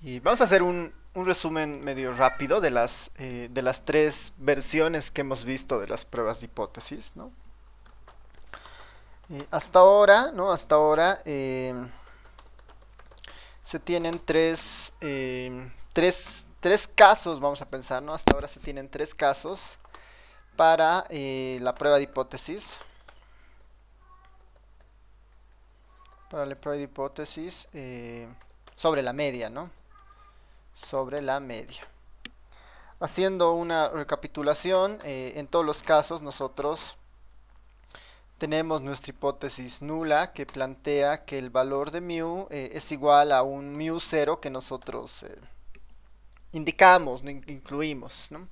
Y vamos a hacer un resumen medio rápido de las tres versiones que hemos visto de las pruebas de hipótesis, ¿no? Hasta ahora, ¿no? Hasta ahora se tienen tres casos, vamos a pensar, ¿no? Hasta ahora se tienen tres casos para la prueba de hipótesis. Para la prueba de hipótesis sobre la media, ¿no? Sobre la media. Haciendo una recapitulación, en todos los casos nosotros tenemos nuestra hipótesis nula que plantea que el valor de mu es igual a un mu cero que nosotros indicamos, ¿no? Incluimos, ¿no?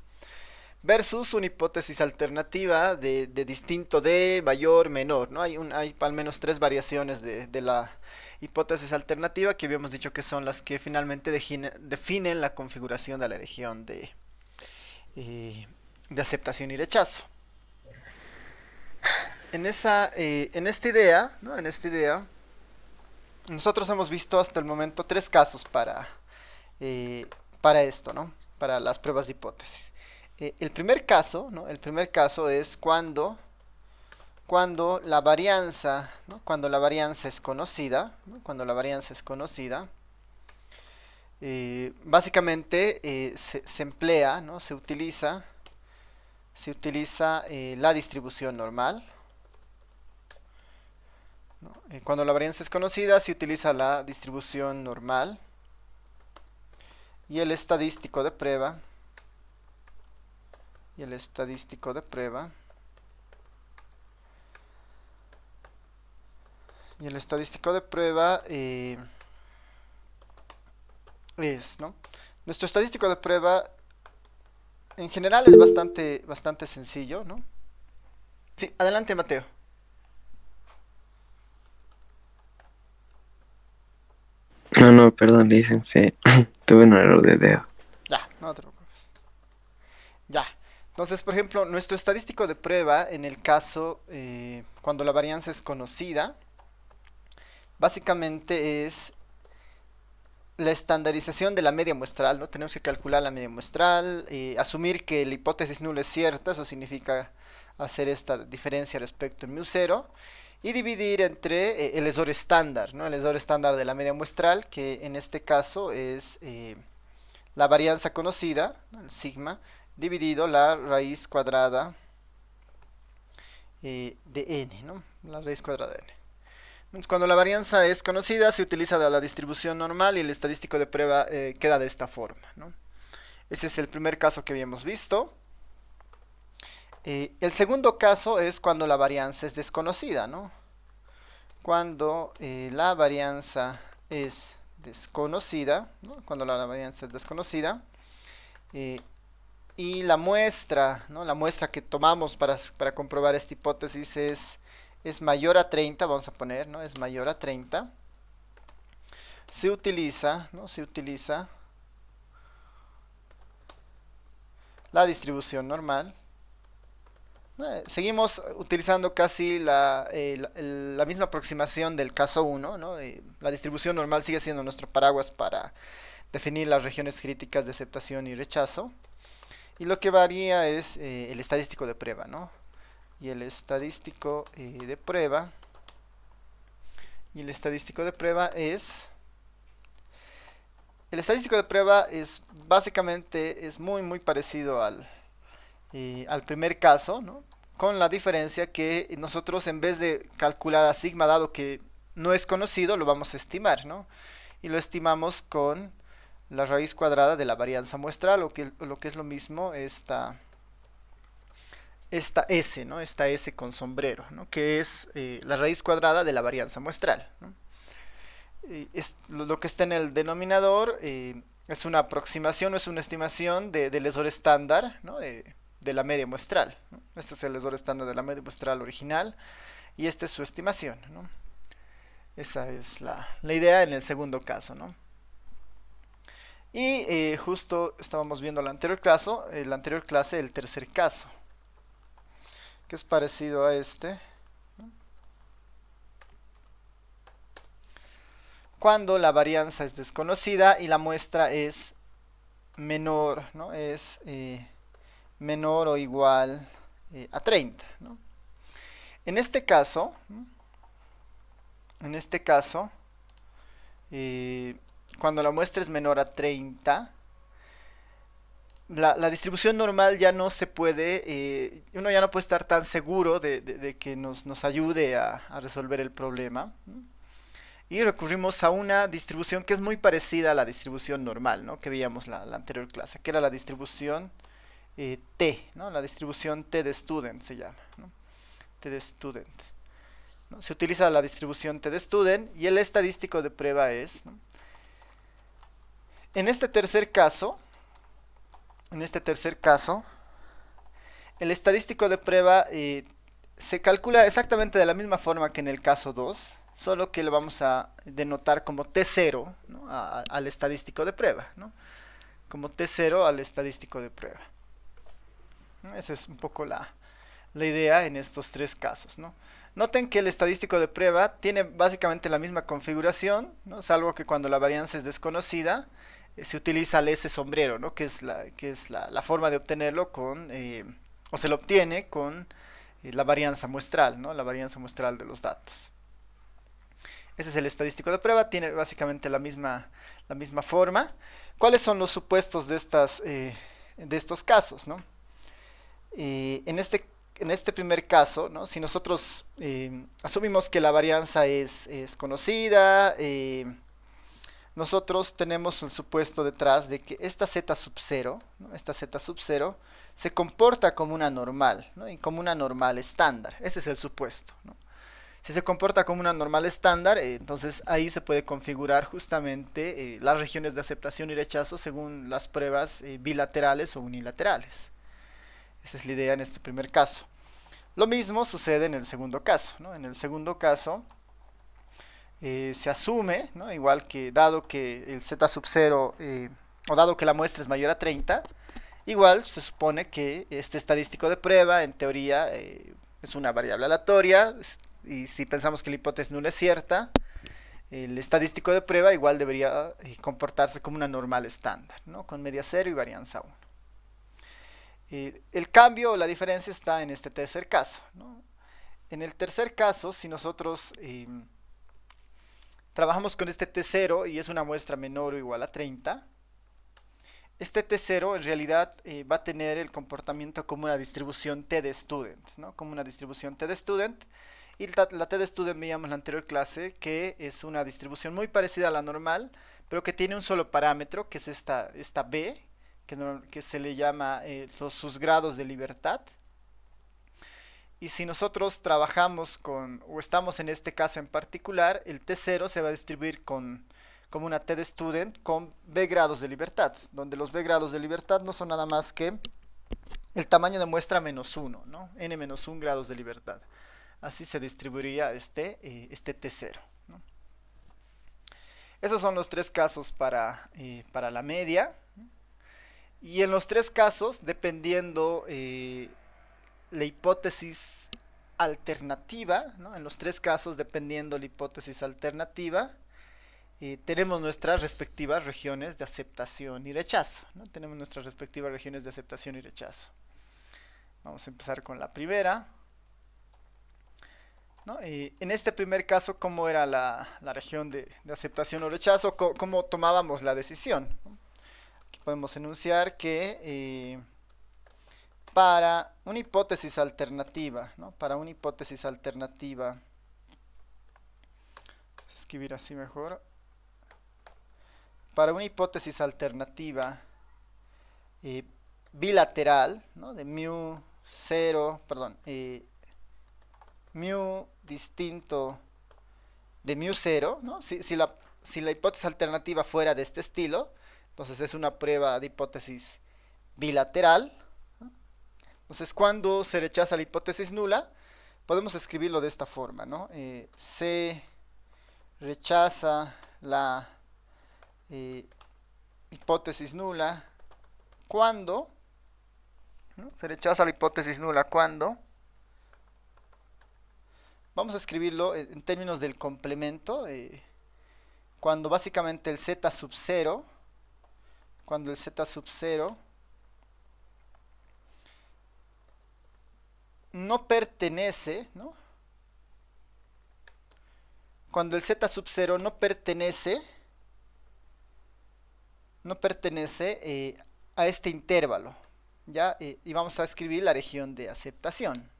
Versus una hipótesis alternativa de distinto de mayor, menor, ¿no? Hay al menos tres variaciones de la hipótesis alternativa que habíamos dicho que son las que finalmente definen la configuración de la región eh, de aceptación y rechazo. En esta idea, ¿no? En esta idea, nosotros hemos visto hasta el momento tres casos eh, para esto, ¿no? Para las pruebas de hipótesis. El primer caso, ¿no? El primer caso es cuando la varianza, ¿no? Cuando la varianza es conocida, ¿no? Cuando la varianza es conocida, básicamente se emplea, ¿no? Se utiliza la distribución normal, ¿no? Cuando la varianza es conocida, se utiliza la distribución normal y el estadístico de prueba. Y el estadístico de prueba. Y el estadístico de prueba ¿no? Nuestro estadístico de prueba en general es bastante sencillo, ¿no? Sí, adelante, Mateo. No, no, perdón, licencié. Tuve un error de dedo. Ya, no te preocupes. Ya. Entonces, por ejemplo, nuestro estadístico de prueba, en el caso cuando la varianza es conocida, básicamente es la estandarización de la media muestral, ¿no? Tenemos que calcular la media muestral, asumir que la hipótesis nula es cierta, eso significa hacer esta diferencia respecto al mu cero, y dividir entre el error estándar, ¿no? El error estándar de la media muestral, que en este caso es la varianza conocida, ¿no? El sigma, dividido la raíz cuadrada de n, ¿no? La raíz cuadrada de n. Cuando la varianza es conocida, se utiliza la distribución normal y el estadístico de prueba queda de esta forma, ¿no? Ese es el primer caso que habíamos visto. El segundo caso es cuando la varianza es desconocida, ¿no? Cuando la varianza es desconocida, ¿no? Cuando la varianza es desconocida eh, y la muestra, ¿no? La muestra que tomamos para comprobar esta hipótesis es mayor a 30, vamos a poner, ¿no? Es mayor a 30. Se utiliza, ¿no? Se utiliza la distribución normal. Seguimos utilizando casi la misma aproximación del caso 1, ¿no? La distribución normal sigue siendo nuestro paraguas para definir las regiones críticas de aceptación y rechazo. Y lo que varía es el estadístico de prueba, ¿no? Y el estadístico de prueba. Y el estadístico de prueba es el estadístico de prueba es básicamente es muy parecido al primer caso, ¿no? Con la diferencia que nosotros en vez de calcular a sigma dado que no es conocido, lo vamos a estimar, ¿no? Y lo estimamos con la raíz cuadrada de la varianza muestral, lo que es lo mismo esta S, ¿no? Esta S con sombrero, ¿no? Que es la raíz cuadrada de la varianza muestral, ¿no? Lo que está en el denominador es una aproximación o es una estimación del error estándar, ¿no? De la media muestral, ¿no? Este es el error estándar de la media muestral original y esta es su estimación, ¿no? Esa es la idea en el segundo caso, ¿no? Y justo estábamos viendo la anterior clase, el tercer caso, que es parecido a este, ¿no? cuando la varianza es desconocida y la muestra es menor, ¿no? Es menor o igual a 30, ¿no? En este caso, ¿no? En este caso, cuando la muestra es menor a 30, la distribución normal ya no se puede, uno ya no puede estar tan seguro de que nos ayude a resolver el problema, ¿no? Y recurrimos a una distribución que es muy parecida a la distribución normal, ¿no? Que veíamos la anterior clase, que era la distribución T, ¿no? La distribución T de student se llama, ¿no? T de student, ¿no? Se utiliza la distribución T de student y el estadístico de prueba es, ¿no? En este tercer caso, el estadístico de prueba se calcula exactamente de la misma forma que en el caso 2, solo que lo vamos a denotar como T0, ¿no? Al estadístico de prueba, ¿no? Como T0 al estadístico de prueba, ¿no? Esa es un poco la idea en estos tres casos, ¿no? Noten que el estadístico de prueba tiene básicamente la misma configuración, ¿no? Salvo que cuando la varianza es desconocida, se utiliza el S sombrero, ¿no? Que es la forma de obtenerlo o se lo obtiene con la varianza muestral, ¿no? La varianza muestral de los datos. Ese es el estadístico de prueba, tiene básicamente la misma forma. ¿Cuáles son los supuestos de estos casos, ¿no? En este primer caso, ¿no? Si nosotros asumimos que la varianza es conocida, nosotros tenemos un supuesto detrás de que esta z sub 0, ¿no? Esta z sub 0 se comporta como una normal, ¿no? Y como una normal estándar. Ese es el supuesto, ¿no? Si se comporta como una normal estándar, entonces ahí se puede configurar justamente las regiones de aceptación y rechazo según las pruebas bilaterales o unilaterales. Esa es la idea en este primer caso. Lo mismo sucede en el segundo caso, ¿no? En el segundo caso se asume, ¿no? Igual que dado que el z sub 0 o dado que la muestra es mayor a 30, igual se supone que este estadístico de prueba en teoría es una variable aleatoria, y si pensamos que la hipótesis nula es cierta, el estadístico de prueba igual debería comportarse como una normal estándar, ¿no? Con media 0 y varianza 1. El cambio o la diferencia está en este tercer caso, ¿no? En el tercer caso, si nosotros trabajamos con este T0 y es una muestra menor o igual a 30, este T0 en realidad va a tener el comportamiento como una distribución T de student, ¿no? Como una distribución T de student. Y la T de student veíamos en la anterior clase que es una distribución muy parecida a la normal, pero que tiene un solo parámetro, que es esta B, que se le llama sus grados de libertad. Y si nosotros trabajamos o estamos en este caso en particular, el T0 se va a distribuir como una T de student con B grados de libertad, donde los B grados de libertad no son nada más que el tamaño de muestra menos 1, ¿no? N menos 1 grados de libertad. Así se distribuiría este T0, ¿no? Esos son los tres casos para la media. Y en los tres casos, dependiendo la hipótesis alternativa, ¿no? En los tres casos, dependiendo la hipótesis alternativa, tenemos nuestras respectivas regiones de aceptación y rechazo, ¿no? Tenemos nuestras respectivas regiones de aceptación y rechazo. Vamos a empezar con la primera, ¿no? En este primer caso, ¿cómo era la región de aceptación o rechazo? ¿Cómo tomábamos la decisión? Aquí podemos enunciar que para una hipótesis alternativa, ¿no? Para una hipótesis alternativa, voy a escribir así mejor. Para una hipótesis alternativa bilateral, ¿no? De mu 0, perdón, mu distinto de mu 0, ¿no? Si la hipótesis alternativa fuera de este estilo, entonces es una prueba de hipótesis bilateral, ¿no? Entonces, cuando se rechaza la hipótesis nula, podemos escribirlo de esta forma, ¿no? Se rechaza la hipótesis nula cuando, ¿no? Se rechaza la hipótesis nula cuando, vamos a escribirlo en términos del complemento, cuando básicamente el z sub 0, cuando el z sub 0 no pertenece, ¿no? Cuando el z sub 0 no pertenece a este intervalo, ¿ya? Y vamos a escribir la región de aceptación.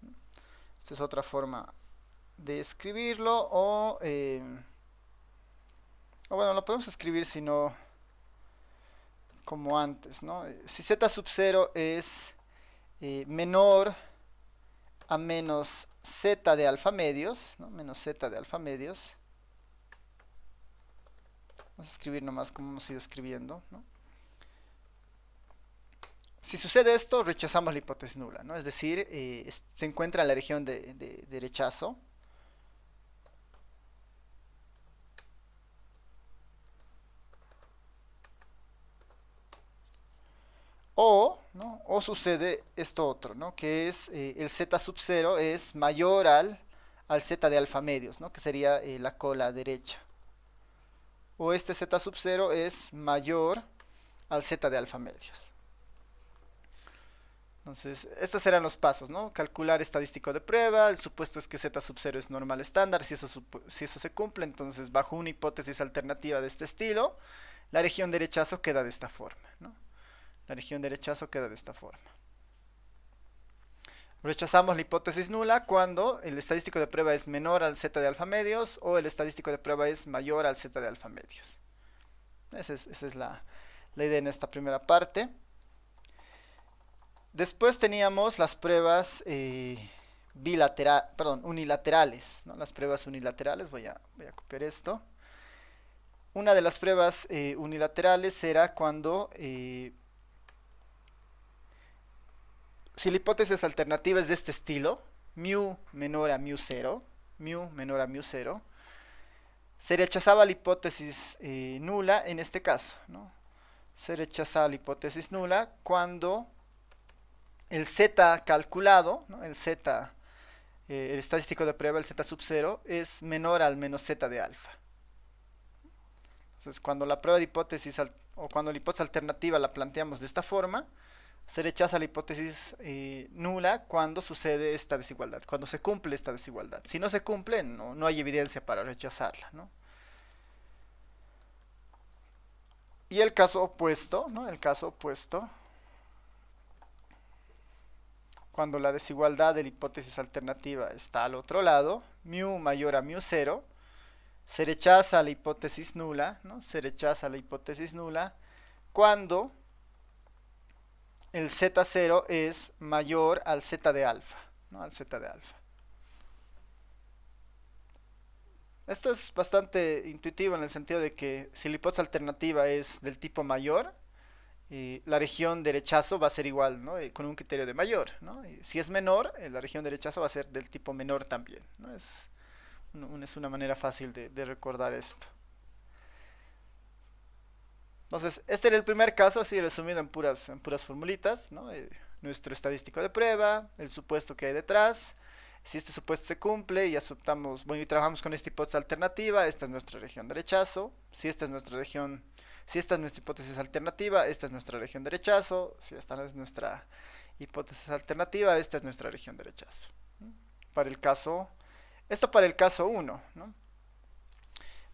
Esta es otra forma de escribirlo, o bueno, lo podemos escribir si no como antes, ¿no? Si z sub 0 es menor a menos z de alfa medios, ¿no? Menos z de alfa medios. Vamos a escribir nomás como hemos ido escribiendo, ¿no? Si sucede esto, rechazamos la hipótesis nula, ¿no? Es decir, se encuentra en la región de rechazo. O, ¿no? O sucede esto otro, ¿no? Que es el z sub 0 es mayor al z de alfa medios, ¿no? Que sería la cola derecha. O este z sub 0 es mayor al z de alfa medios. Entonces, estos serán los pasos, ¿no? Calcular estadístico de prueba, el supuesto es que z sub 0 es normal estándar, si eso se cumple, entonces bajo una hipótesis alternativa de este estilo, la región de rechazo queda de esta forma, ¿no? La región de rechazo queda de esta forma. Rechazamos la hipótesis nula cuando el estadístico de prueba es menor al z de alfa medios o el estadístico de prueba es mayor al z de alfa medios. Esa es la idea en esta primera parte. Después teníamos las pruebas unilaterales, ¿no? Las pruebas unilaterales, voy a copiar esto. Una de las pruebas unilaterales era cuando si la hipótesis alternativa es de este estilo, mu menor a mu 0, se rechazaba la hipótesis nula en este caso, ¿no? Se rechazaba la hipótesis nula cuando el z calculado, ¿no? El estadístico de prueba, el z sub 0, es menor al menos z de alfa. Entonces, cuando la prueba de hipótesis o cuando la hipótesis alternativa la planteamos de esta forma, se rechaza la hipótesis nula cuando sucede esta desigualdad, cuando se cumple esta desigualdad. Si no se cumple, no hay evidencia para rechazarla, ¿no? Y el caso opuesto, ¿no? El caso opuesto, cuando la desigualdad de la hipótesis alternativa está al otro lado, mu mayor a mu 0, se rechaza la hipótesis nula, ¿no? Se rechaza la hipótesis nula cuando el z0 es mayor al z de alfa, ¿no? Al z de alfa. Esto es bastante intuitivo en el sentido de que si la hipótesis alternativa es del tipo mayor, la región de rechazo va a ser igual, ¿no? Con un criterio de mayor, ¿no? Y si es menor, la región de rechazo va a ser del tipo menor también, ¿no? Es una manera fácil de recordar esto. Entonces, este era el primer caso, así resumido en puras formulitas, ¿no? Nuestro estadístico de prueba, el supuesto que hay detrás. Si este supuesto se cumple y aceptamos, bueno, y trabajamos con esta hipótesis alternativa, esta es nuestra región de rechazo. Si esta es nuestra hipótesis alternativa, esta es nuestra región de rechazo. Si esta es nuestra hipótesis alternativa, esta es nuestra región de rechazo. Esto para el caso 1, ¿no?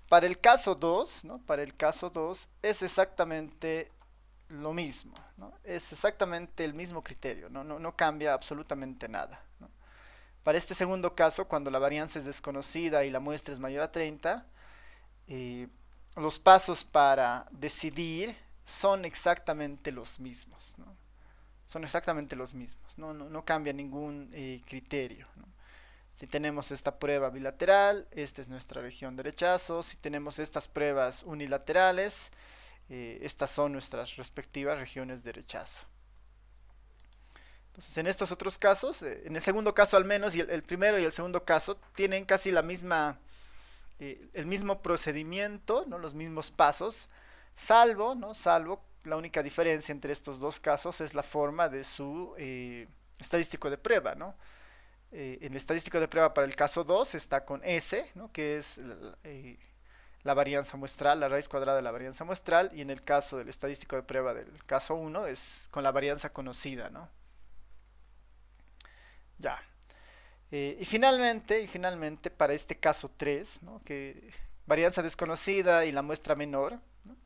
Para el caso 2, ¿no? Para el caso 2 es exactamente lo mismo, ¿no? Es exactamente el mismo criterio, no cambia absolutamente nada, ¿no? Para este segundo caso, cuando la varianza es desconocida y la muestra es mayor a 30, los pasos para decidir son exactamente los mismos, ¿no? Son exactamente los mismos, no cambia ningún criterio, ¿no? Si tenemos esta prueba bilateral, esta es nuestra región de rechazo. Si tenemos estas pruebas unilaterales, estas son nuestras respectivas regiones de rechazo. Entonces, en estos otros casos, en el segundo caso al menos, y el primero y el segundo caso, tienen casi el mismo procedimiento, ¿no? Los mismos pasos, salvo la única diferencia entre estos dos casos es la forma de su estadístico de prueba, ¿no? En el estadístico de prueba para el caso 2 está con S, ¿no? Que es la varianza muestral, la raíz cuadrada de la varianza muestral, y en el caso del estadístico de prueba del caso uno es con la varianza conocida, ¿no? Ya. Y finalmente, para este caso 3, ¿no? Que varianza desconocida y la muestra menor, ¿no?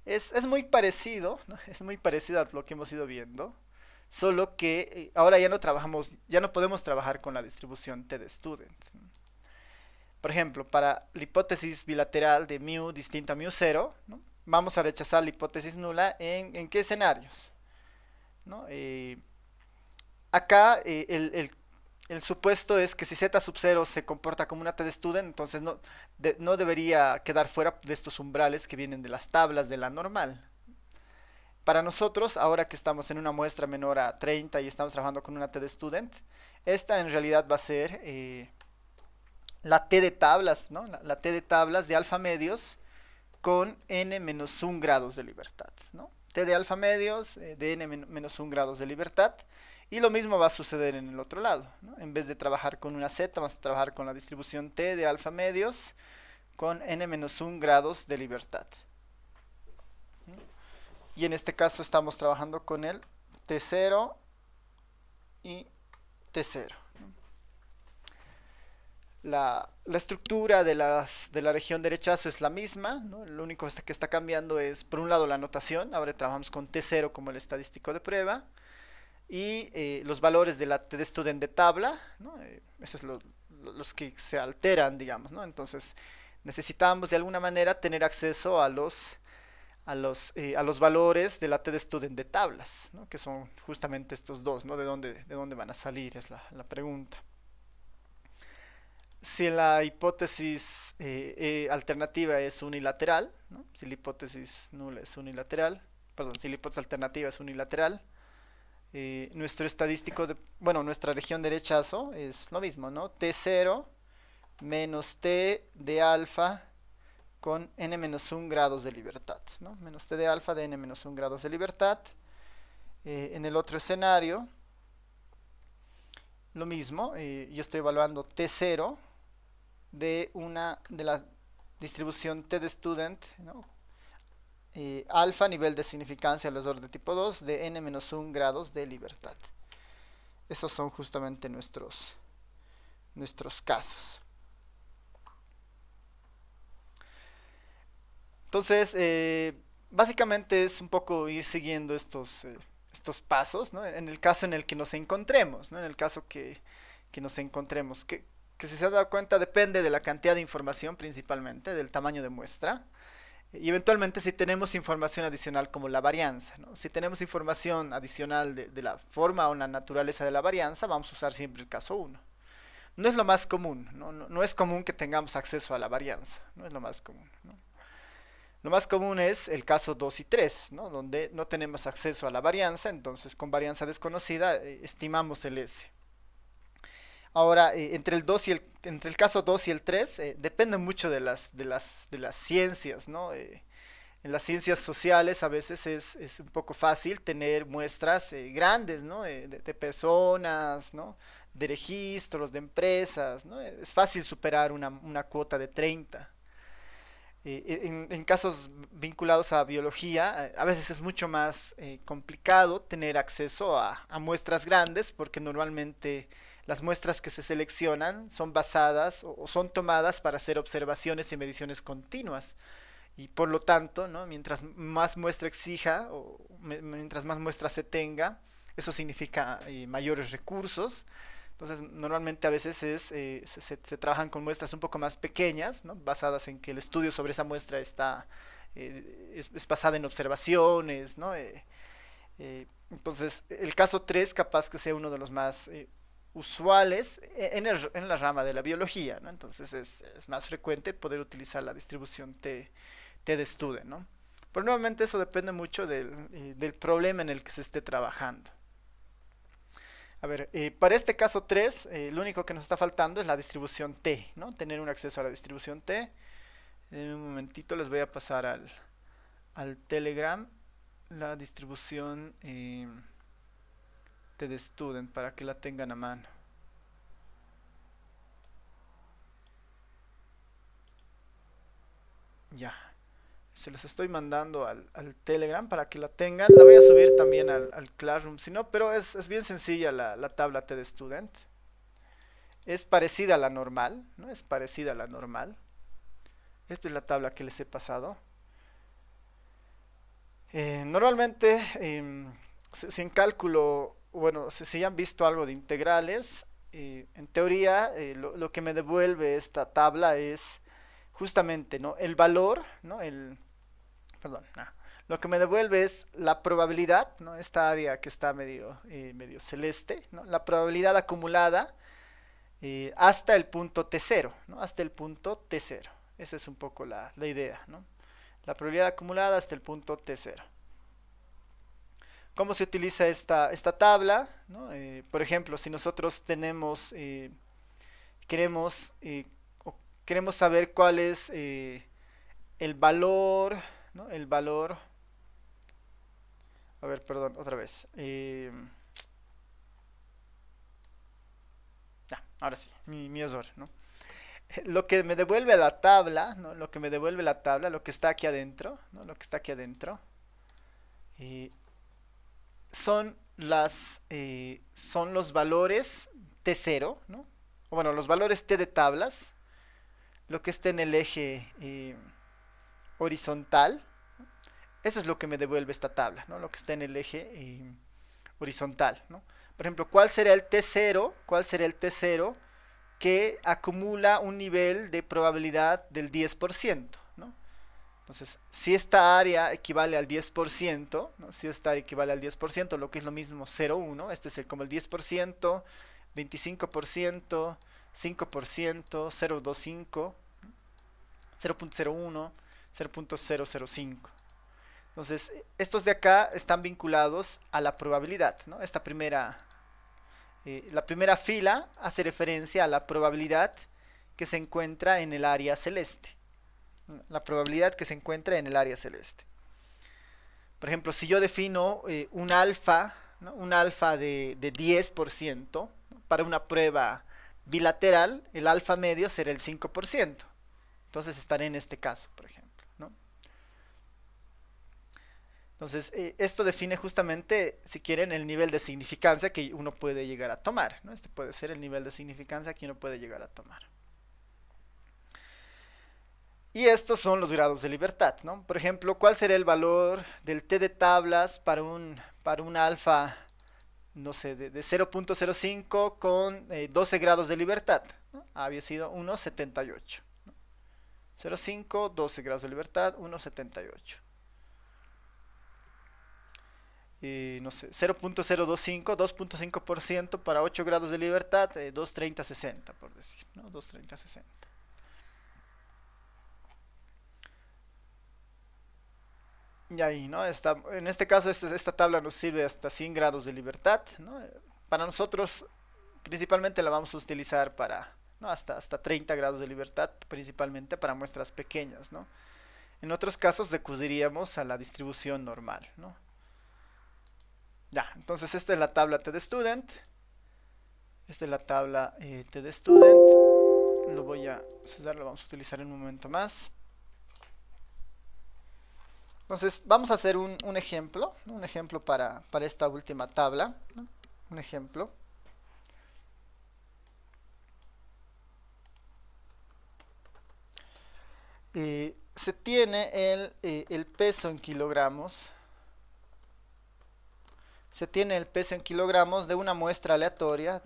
Es muy parecido, ¿no? Es muy parecido a lo que hemos ido viendo, solo que ahora ya no podemos trabajar con la distribución T de student. Por ejemplo, para la hipótesis bilateral de mu distinto a mu cero, ¿no? Vamos a rechazar la hipótesis nula en qué escenarios, ¿no? Acá el supuesto es que si z sub 0 se comporta como una t de student, entonces no debería quedar fuera de estos umbrales que vienen de las tablas de la normal. Para nosotros, ahora que estamos en una muestra menor a 30 y estamos trabajando con una t de student, esta en realidad va a ser la t de tablas, ¿no? La t de tablas de alfa medios con n-1 grados de libertad, ¿no? T de alfa medios de n-1 grados de libertad. Y lo mismo va a suceder en el otro lado, ¿no? En vez de trabajar con una z, vamos a trabajar con la distribución t de alfa medios con n-1 grados de libertad. Y en este caso estamos trabajando con el t0 y t0. La estructura de la región de rechazo es la misma, ¿no? Lo único que está cambiando es, por un lado, la notación. Ahora trabajamos con t0 como el estadístico de prueba. Y los valores de la t de student de tabla, ¿no? Esos son los que se alteran, digamos, ¿no? Entonces necesitamos de alguna manera tener acceso a los valores de la t de student de tablas, ¿no? Que son justamente estos dos, ¿no? ¿De dónde van a salir? Es la pregunta. Si la hipótesis alternativa es unilateral, ¿no? Si la hipótesis nula es unilateral, perdón, si la hipótesis alternativa es unilateral, nuestro estadístico, nuestra región de rechazo es lo mismo, ¿no? T0 menos T de alfa con n-1 grados de libertad, ¿no? Menos T de alfa de n-1 grados de libertad. En el otro escenario, lo mismo, yo estoy evaluando T0 de la distribución T de student, ¿no? Alfa nivel de significancia alrededor de tipo 2 de n-1 grados de libertad. Esos son justamente nuestros casos. Entonces, básicamente es un poco ir siguiendo estos pasos, ¿no? En el caso en el que nos encontremos, ¿no? En el caso que nos encontremos, que si se han dado cuenta depende de la cantidad de información principalmente, del tamaño de muestra. Y eventualmente si tenemos información adicional como la varianza, ¿no? Si tenemos información adicional de la forma o la naturaleza de la varianza, vamos a usar siempre el caso 1. No es lo más común, ¿no? No es común que tengamos acceso a la varianza, no es lo más común, ¿no? Lo más común es el caso 2 y 3, ¿no? Donde no tenemos acceso a la varianza, entonces con varianza desconocida estimamos el S. Ahora, entre el caso 2 y el 3, depende mucho de las ciencias, ¿no? En las ciencias sociales a veces es un poco fácil tener muestras grandes, ¿no? De personas, ¿no? De registros, de empresas, ¿no? Es fácil superar una cuota de 30. En casos vinculados a biología, a veces es mucho más complicado tener acceso a muestras grandes porque normalmente las muestras que se seleccionan son basadas o son tomadas para hacer observaciones y mediciones continuas. Y por lo tanto, ¿no? Mientras más muestra exija o mientras más muestra se tenga, eso significa mayores recursos. Entonces, normalmente a veces se trabajan con muestras un poco más pequeñas, ¿no? Basadas en que el estudio sobre esa muestra es basada en observaciones, ¿no? Entonces, el caso 3 capaz que sea uno de los más usuales en la rama de la biología, ¿no? Entonces, es más frecuente poder utilizar la distribución T de student, ¿no? Pero nuevamente eso depende mucho del problema en el que se esté trabajando. A ver, para este caso 3, lo único que nos está faltando es la distribución T, ¿no? Tener un acceso a la distribución T. En un momentito les voy a pasar al Telegram la distribución T de student para que la tengan a mano. Ya, se los estoy mandando al Telegram para que la tengan. La voy a subir también al Classroom, si no, pero es bien sencilla la tabla TED Student. Es parecida a la normal, ¿no? Es parecida a la normal. Esta es la tabla que les he pasado. Normalmente, si en cálculo, bueno, si ya han visto algo de integrales, en teoría lo que me devuelve esta tabla es justamente, ¿no? El valor, ¿no? Perdón, no. Lo que me devuelve es la probabilidad, ¿no? Esta área que está medio celeste, ¿no? La probabilidad acumulada hasta el punto T0, ¿no? Hasta el punto T0. Esa es un poco la idea, ¿no? La probabilidad acumulada hasta el punto T0. ¿Cómo se utiliza esta tabla? ¿No? Por ejemplo, si nosotros queremos, queremos saber cuál es el valor, ¿no? El valor, a ver, perdón, otra vez. Ya, ahora sí, mi error, ¿no? Lo que me devuelve la tabla, ¿no? Lo que me devuelve la tabla, lo que está aquí adentro, ¿no? Lo que está aquí adentro, eh, son los valores T0, ¿no? O bueno, los valores T de tablas, lo que está en el eje horizontal, eso es lo que me devuelve esta tabla, ¿no? Lo que está en el eje horizontal, ¿no? Por ejemplo, ¿cuál será el T0? ¿Cuál será el T0 que acumula un nivel de probabilidad del 10%, ¿no? Entonces, si esta área equivale al 10%, ¿no? Si esta área equivale al 10%, lo que es lo mismo 0,1, este es como el 10%, 25%, 5%, 0,25, 0,01, 0,005. Entonces, estos de acá están vinculados a la probabilidad, ¿no? La primera fila hace referencia a la probabilidad que se encuentra en el área celeste. La probabilidad que se encuentra en el área celeste. Por ejemplo, si yo defino un alfa, ¿no? Un alfa de 10% para una prueba bilateral, el alfa medio será el 5%. Entonces estaré en este caso, por ejemplo, ¿no? Entonces, esto define justamente, si quieren, el nivel de significancia que uno puede llegar a tomar, ¿no? Este puede ser el nivel de significancia que uno puede llegar a tomar. Y estos son los grados de libertad, ¿no? Por ejemplo, ¿cuál sería el valor del T de tablas para un alfa, no sé, de 0,05 con 12 grados de libertad, ¿no? Había sido 1,78, ¿no? 0,5, 12 grados de libertad, 1,78. No sé, 0.025, 2.5% para 8 grados de libertad, 230-60, por decir, ¿no? 230-60. Y ahí, ¿no? En este caso, esta tabla nos sirve hasta 100 grados de libertad, ¿no? Para nosotros, principalmente la vamos a utilizar para, ¿no? Hasta 30 grados de libertad, principalmente para muestras pequeñas, ¿no? En otros casos recurriríamos a la distribución normal, ¿no? Ya, entonces esta es la tabla TED Student. Esta es la tabla TED Student. Lo voy a cerrar, lo vamos a utilizar en un momento más. Entonces vamos a hacer un ejemplo, ¿no? Un ejemplo para esta última tabla, ¿no? Un ejemplo. Se tiene el peso en kilogramos. Se tiene el peso en kilogramos de una muestra aleatoria,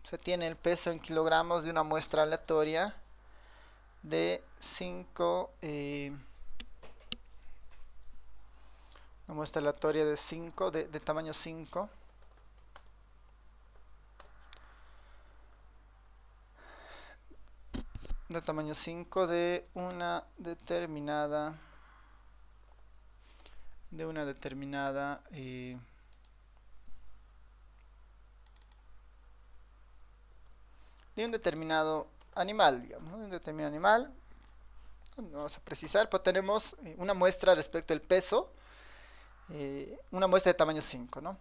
Se tiene el peso en kilogramos de una muestra aleatoria de 5, una muestra aleatoria de 5, de tamaño 5. De tamaño 5 de una determinada de un determinado animal, digamos, ¿no? De un determinado animal. No vamos a precisar, pero tenemos una muestra respecto al peso, una muestra de tamaño 5, ¿no?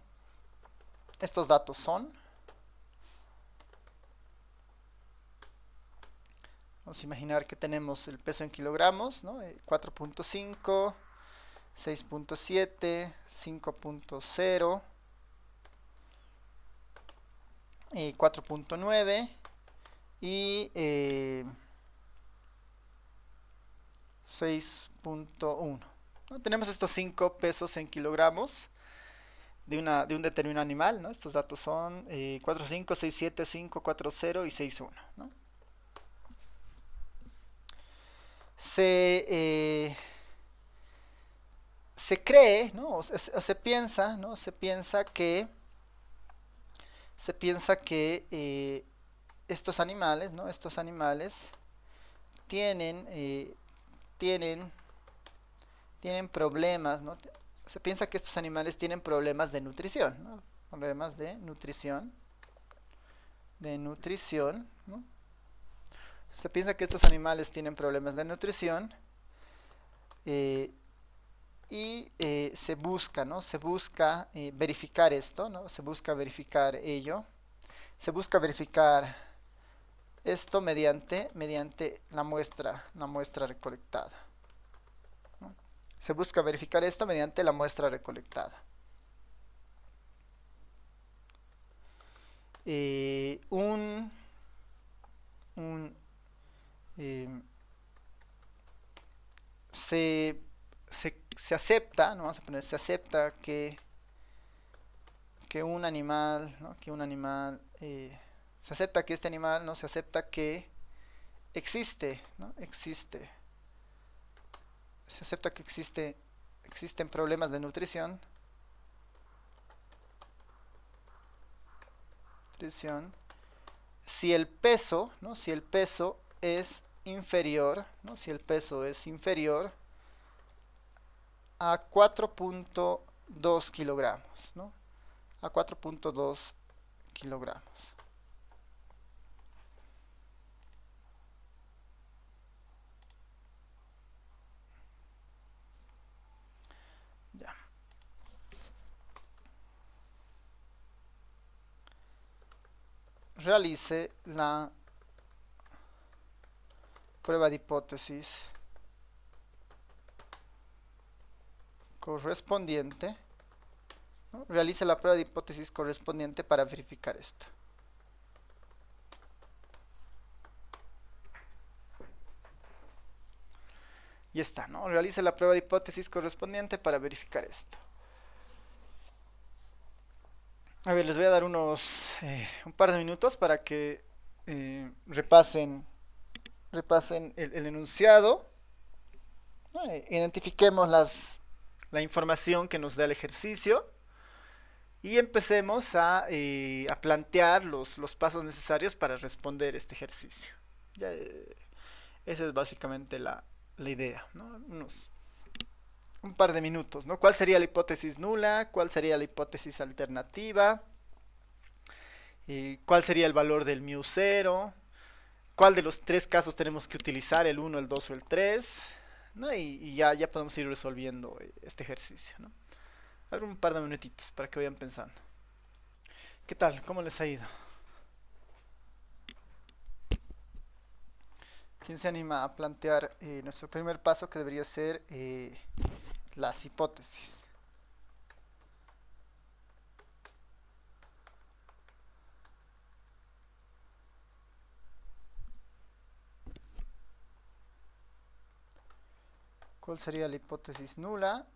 Estos datos son Vamos a imaginar que tenemos el peso en kilogramos, ¿no? 4.5, 6.7, 5.0, 4.9 y 6.1. ¿No? Tenemos estos 5 pesos en kilogramos de un determinado animal, ¿no? Estos datos son 4, 5, 6, 7, 5, 4, 0 y 6, 1, ¿no? Se cree, ¿no? O se piensa, ¿no? Se piensa que estos animales, ¿no? Estos animales tienen, tienen, tienen problemas, ¿no? Se piensa que estos animales tienen problemas de nutrición, ¿no? Problemas de nutrición, ¿no? Se piensa que estos animales tienen problemas de nutrición eh, y se busca, ¿no? Se busca verificar esto, ¿no? Se busca verificar ello. Se busca verificar esto mediante la muestra recolectada, ¿no? Se busca verificar esto mediante la muestra recolectada. Eh, un, un, eh, se, se acepta, ¿no? Vamos a poner, se acepta que un animal, ¿no? Que un animal, se acepta que este animal, ¿no? Se acepta que existe, ¿no? Se acepta que existen problemas de nutrición, si el peso, ¿no? Si el peso es inferior, ¿no? Si el peso es inferior a 4.2 kilogramos, ¿no? A 4.2 kilogramos. Ya. Realice la prueba de hipótesis correspondiente, ¿no? Realice la prueba de hipótesis correspondiente para verificar esto. Y está, ¿no? Realice la prueba de hipótesis correspondiente para verificar esto. A ver, les voy a dar un par de minutos para que repasen el enunciado, ¿no? Identifiquemos la información que nos da el ejercicio y empecemos a plantear los pasos necesarios para responder este ejercicio. Ya, esa es básicamente la idea, ¿no? Un par de minutos, ¿no? ¿Cuál sería la hipótesis nula? ¿Cuál sería la hipótesis alternativa? ¿Cuál sería el valor del mu 0? ¿Cuál de los tres casos tenemos que utilizar? ¿El uno, el 2 o el 3? ¿No? Y ya podemos ir resolviendo este ejercicio, ¿no? A ver, un par de minutitos para que vayan pensando. ¿Qué tal? ¿Cómo les ha ido? ¿Quién se anima a plantear nuestro primer paso, que debería ser las hipótesis? ¿Cuál sería la hipótesis nula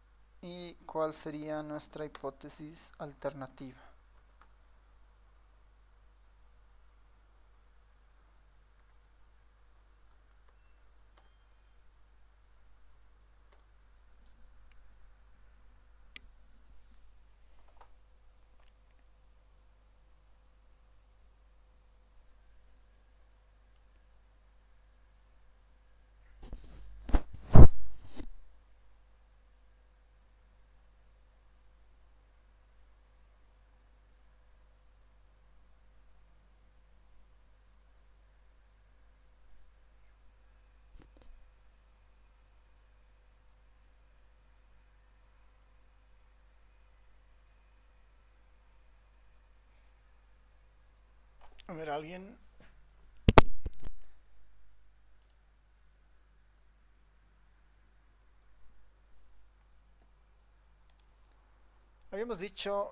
y cuál sería nuestra hipótesis alternativa? A ver, ¿alguien? habíamos dicho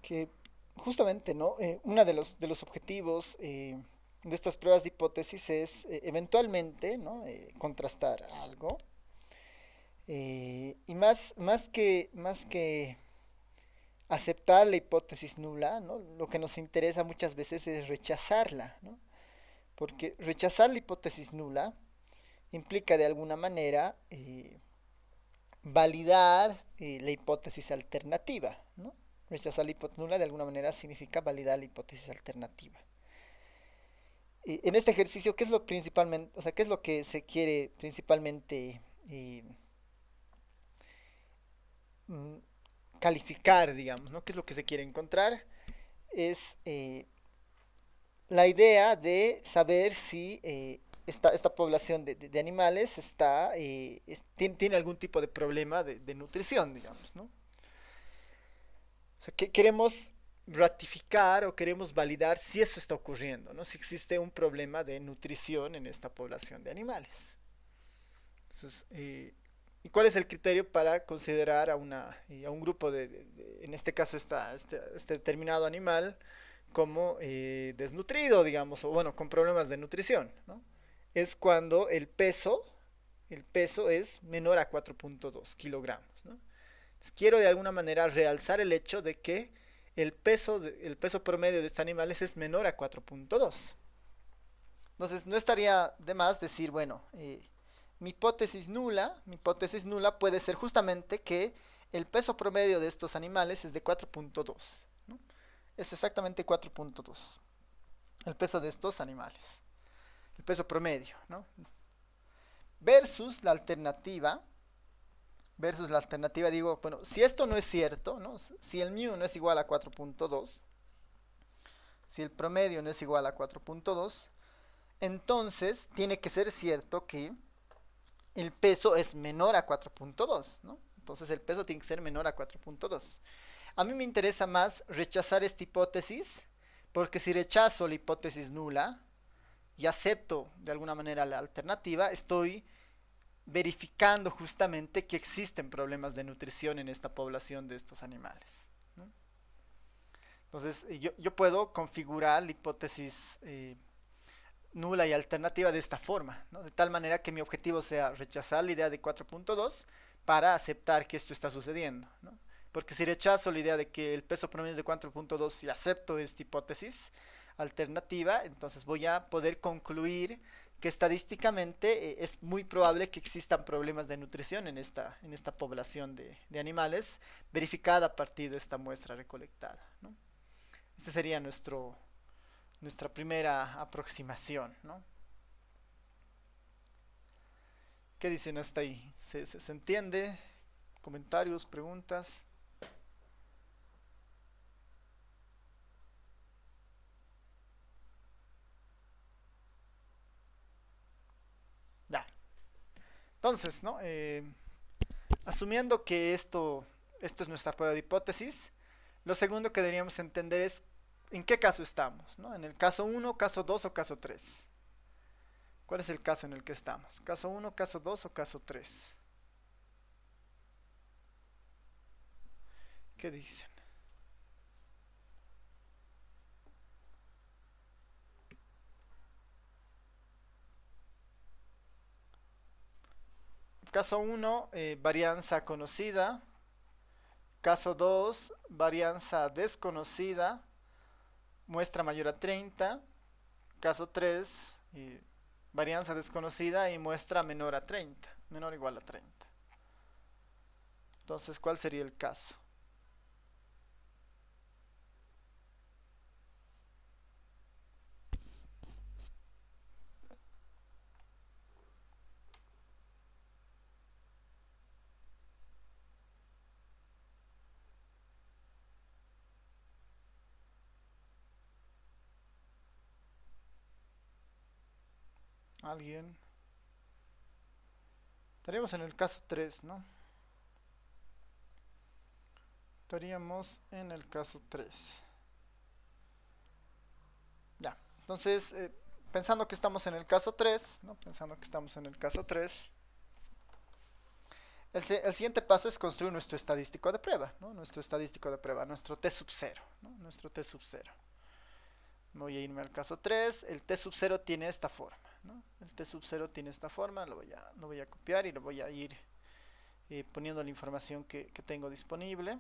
que justamente, ¿no? Uno de los objetivos de estas pruebas de hipótesis es eventualmente, ¿no? Contrastar algo. Y más que aceptar la hipótesis nula, ¿no? Lo que nos interesa muchas veces es rechazarla, ¿no? Porque rechazar la hipótesis nula implica de alguna manera validar la hipótesis alternativa, ¿no? Rechazar la hipótesis nula de alguna manera significa validar la hipótesis alternativa. En este ejercicio, ¿qué es lo principalmente, o sea, qué es lo que se quiere principalmente mm, calificar, digamos, ¿no? ¿Qué es lo que se quiere encontrar? Es la idea de saber si esta población de animales tiene algún tipo de problema de nutrición, digamos, ¿no? O sea, que queremos ratificar o queremos validar si eso está ocurriendo, ¿no? Si existe un problema de nutrición en esta población de animales. Entonces, ¿y cuál es el criterio para considerar a un grupo en este caso, este determinado animal como desnutrido, digamos, o bueno, con problemas de nutrición, ¿no? Es cuando el peso es menor a 4.2 kilogramos, ¿no? Entonces, quiero de alguna manera realzar el hecho de que el peso promedio de estos animales es menor a 4.2. Entonces, no estaría de más decir, bueno, mi hipótesis nula puede ser justamente que el peso promedio de estos animales es de 4.2, ¿no? Es exactamente 4.2 el peso de estos animales, el peso promedio, ¿no? Versus la alternativa, digo, bueno, si esto no es cierto, ¿no? Si el mu no es igual a 4.2, si el promedio no es igual a 4.2, entonces tiene que ser cierto que el peso es menor a 4.2, ¿no? Entonces el peso tiene que ser menor a 4.2. A mí me interesa más rechazar esta hipótesis, porque si rechazo la hipótesis nula y acepto de alguna manera la alternativa, estoy verificando justamente que existen problemas de nutrición en esta población de estos animales, ¿no? Entonces yo puedo configurar la hipótesis nula y alternativa de esta forma, ¿no? De tal manera que mi objetivo sea rechazar la idea de 4.2 para aceptar que esto está sucediendo, ¿no? Porque si rechazo la idea de que el peso promedio es de 4.2 y acepto esta hipótesis alternativa, entonces voy a poder concluir que estadísticamente es muy probable que existan problemas de nutrición en esta población de animales, verificada a partir de esta muestra recolectada, ¿no? Este sería nuestra primera aproximación, ¿no? ¿Qué dicen hasta ahí? ¿Se entiende? ¿Comentarios, preguntas? Ya. Entonces, ¿no? Asumiendo que esto es nuestra prueba de hipótesis, lo segundo que deberíamos entender es en qué caso estamos, ¿no? En el caso uno, caso 2 o caso 3. ¿Cuál es el caso en el que estamos? ¿Caso uno, caso 2 o caso 3? ¿Qué dicen? Caso uno, varianza conocida. Caso 2, varianza desconocida. Muestra mayor a 30. Caso 3, varianza desconocida y muestra menor a 30. Menor o igual a 30. Entonces, ¿cuál sería el caso? ¿Alguien? Estaríamos en el caso 3, ¿no? Estaríamos en el caso 3. Ya. Entonces, pensando que estamos en el caso 3, ¿no? Pensando que estamos en el caso 3, El siguiente paso es construir nuestro estadístico de prueba, ¿no? Nuestro estadístico de prueba, nuestro T sub 0, ¿no? Nuestro T sub 0. Voy a irme al caso 3. El T sub 0 tiene esta forma, ¿no? El T sub 0 tiene esta forma. Lo voy a copiar y lo voy a ir poniendo la información que tengo disponible.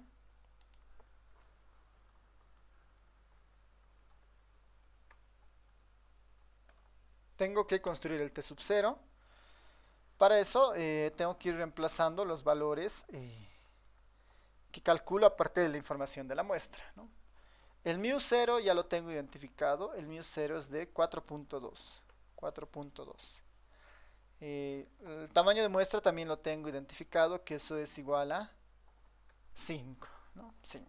Tengo que construir el T sub 0. Para eso tengo que ir reemplazando los valores que calculo a partir de la información de la muestra, ¿no? El mu0 ya lo tengo identificado. El mu0 es de 4.2. 4.2. El tamaño de muestra también lo tengo identificado, que eso es igual a 5, ¿no? 5.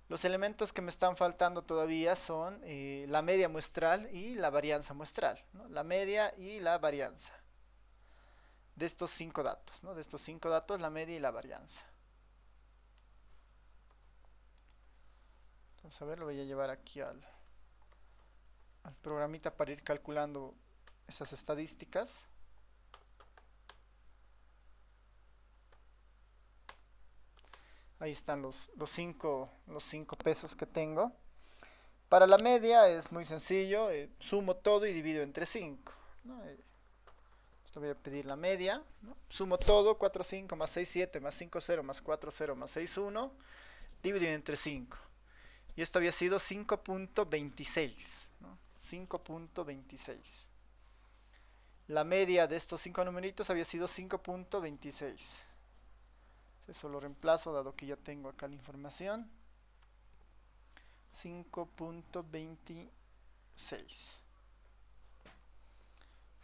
Los elementos que me están faltando todavía son la media muestral y la varianza muestral, ¿no? La media y la varianza de estos 5 datos, ¿no? De estos 5 datos, la media y la varianza. Entonces, a ver, lo voy a llevar aquí al programita para ir calculando esas estadísticas. Ahí están los 5 pesos que tengo. Para la media es muy sencillo, sumo todo y divido entre 5, ¿no? Le voy a pedir la media, ¿no? Sumo todo, 4, 5, más 6, 7, más 5, 0, más 4, 0, más 6, 1, dividido entre 5. Y esto había sido 5.26, ¿no? 5.26. La media de estos 5 numeritos había sido 5.26. Eso lo reemplazo dado que ya tengo acá la información. 5.26.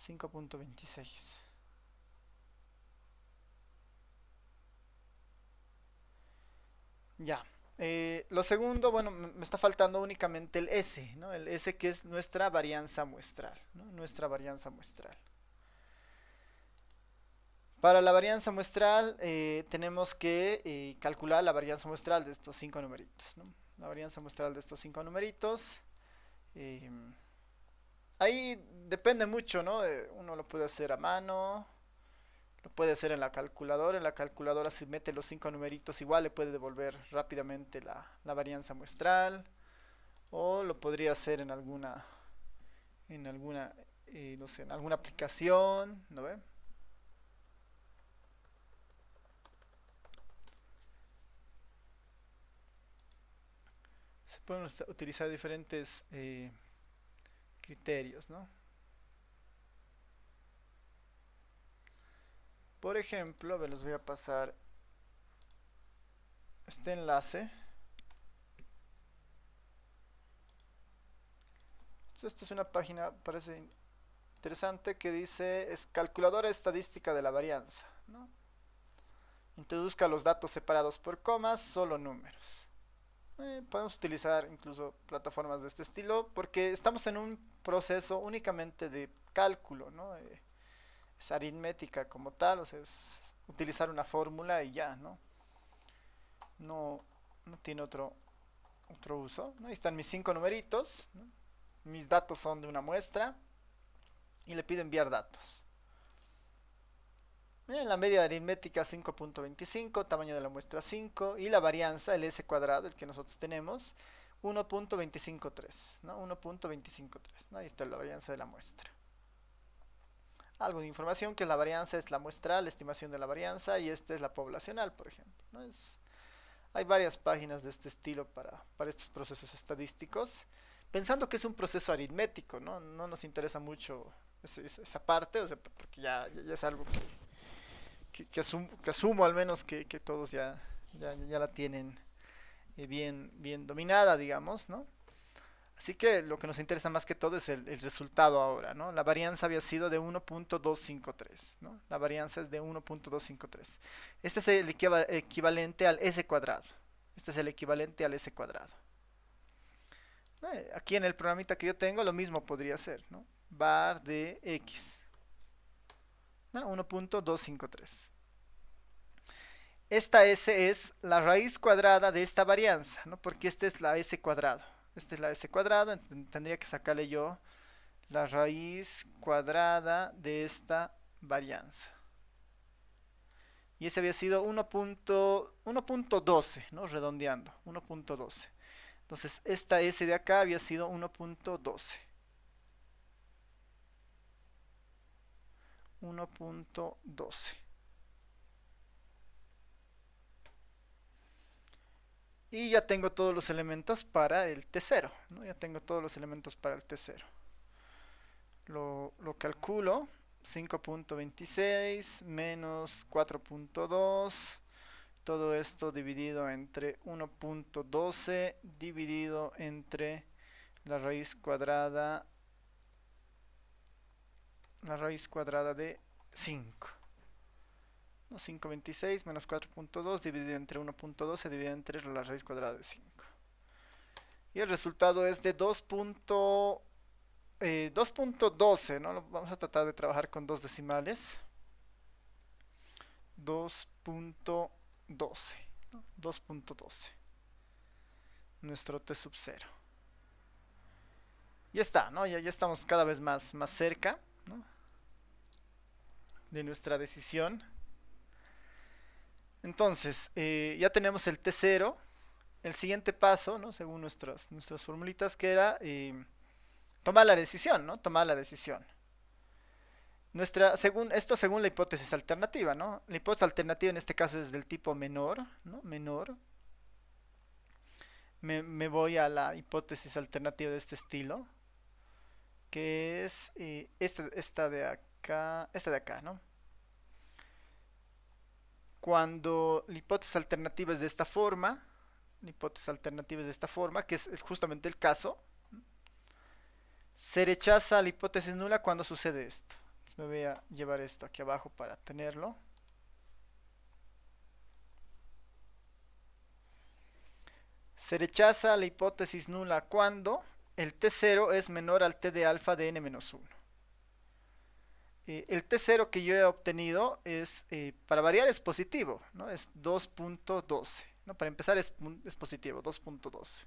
5.26. Ya. Lo segundo, bueno, me está faltando únicamente el S, ¿no? El S, que es nuestra varianza muestral, ¿no? Nuestra varianza muestral. Para la varianza muestral tenemos que calcular la varianza muestral de estos 5 numeritos, ¿no? La varianza muestral de estos 5 numeritos. eh, Ahí depende mucho, ¿no? Uno lo puede hacer a mano, lo puede hacer en la calculadora. En la calculadora, si mete los 5 numeritos, igual le puede devolver rápidamente la varianza muestral. O lo podría hacer en no sé, en alguna aplicación, ¿no ve? Se pueden utilizar diferentes criterios, ¿no? Por ejemplo, a ver, les voy a pasar este enlace. Esta es una página, parece interesante, que dice es calculadora estadística de la varianza, ¿no? Introduzca los datos separados por comas, solo números. Podemos utilizar incluso plataformas de este estilo porque estamos en un proceso únicamente de cálculo, ¿no? Es aritmética como tal, o sea, es utilizar una fórmula y ya, ¿no? No, no tiene otro uso, ¿no? Ahí están mis 5 numeritos, ¿no? Mis datos son de una muestra y le pido enviar datos. Bien, la media aritmética 5.25, tamaño de la muestra 5 y la varianza, el S cuadrado, el que nosotros tenemos, 1.253, ¿no? 1.253, ¿no? Ahí está la varianza de la muestra. Algo de información, que la varianza es la muestral, la estimación de la varianza, y esta es la poblacional, por ejemplo, ¿no? Hay varias páginas de este estilo para estos procesos estadísticos, pensando que es un proceso aritmético, ¿no? No nos interesa mucho esa parte, o sea, porque ya es algo que asumo al menos que todos ya la tienen bien dominada, digamos, ¿no? Así que lo que nos interesa más que todo es el resultado ahora, ¿no? La varianza había sido de 1.253, ¿no? La varianza es de 1.253. Este es el equivalente al S cuadrado. Este es el equivalente al S cuadrado. Aquí en el programita que yo tengo lo mismo podría ser, ¿no? Var de X, ¿no? 1.253. Esta S es la raíz cuadrada de esta varianza, ¿no? Porque esta es la S cuadrado. Esta es la S cuadrado, entonces tendría que sacarle yo la raíz cuadrada de esta varianza. Y ese había sido 1.12, ¿no? Redondeando, 1.12. Entonces, esta S de acá había sido 1.12. 1.12. Y ya tengo todos los elementos para el T0, ¿no? Ya tengo todos los elementos para el T0. Lo calculo. 5.26 menos 4.2. Todo esto dividido entre 1.12 dividido entre la raíz cuadrada de 5. ¿No? 5.26 menos 4.2 dividido entre 1.12 dividido entre la raíz cuadrada de 5. Y el resultado es de 2.12, ¿no? Vamos a tratar de trabajar con dos decimales. 2.12, ¿no? 2.12. Nuestro T sub 0. Ya está, ¿no? Ya estamos cada vez más cerca, ¿no? De nuestra decisión. Entonces, ya tenemos el T0. El siguiente paso, ¿no? Según nuestras formulitas, que era tomar la decisión, ¿no? Tomar la decisión. Según la hipótesis alternativa, ¿no? La hipótesis alternativa en este caso es del tipo menor, ¿no? Menor. Me voy a la hipótesis alternativa de este estilo, que es esta de acá, ¿no? Cuando la hipótesis alternativa es de esta forma, que es justamente el caso, se rechaza la hipótesis nula cuando sucede esto. Entonces me voy a llevar esto aquí abajo para tenerlo. Se rechaza la hipótesis nula cuando el T0 es menor al T de alfa de n-1. El T0 que yo he obtenido es, para variar es positivo, ¿no? Es 2.12. ¿No? Para empezar es positivo, 2.12.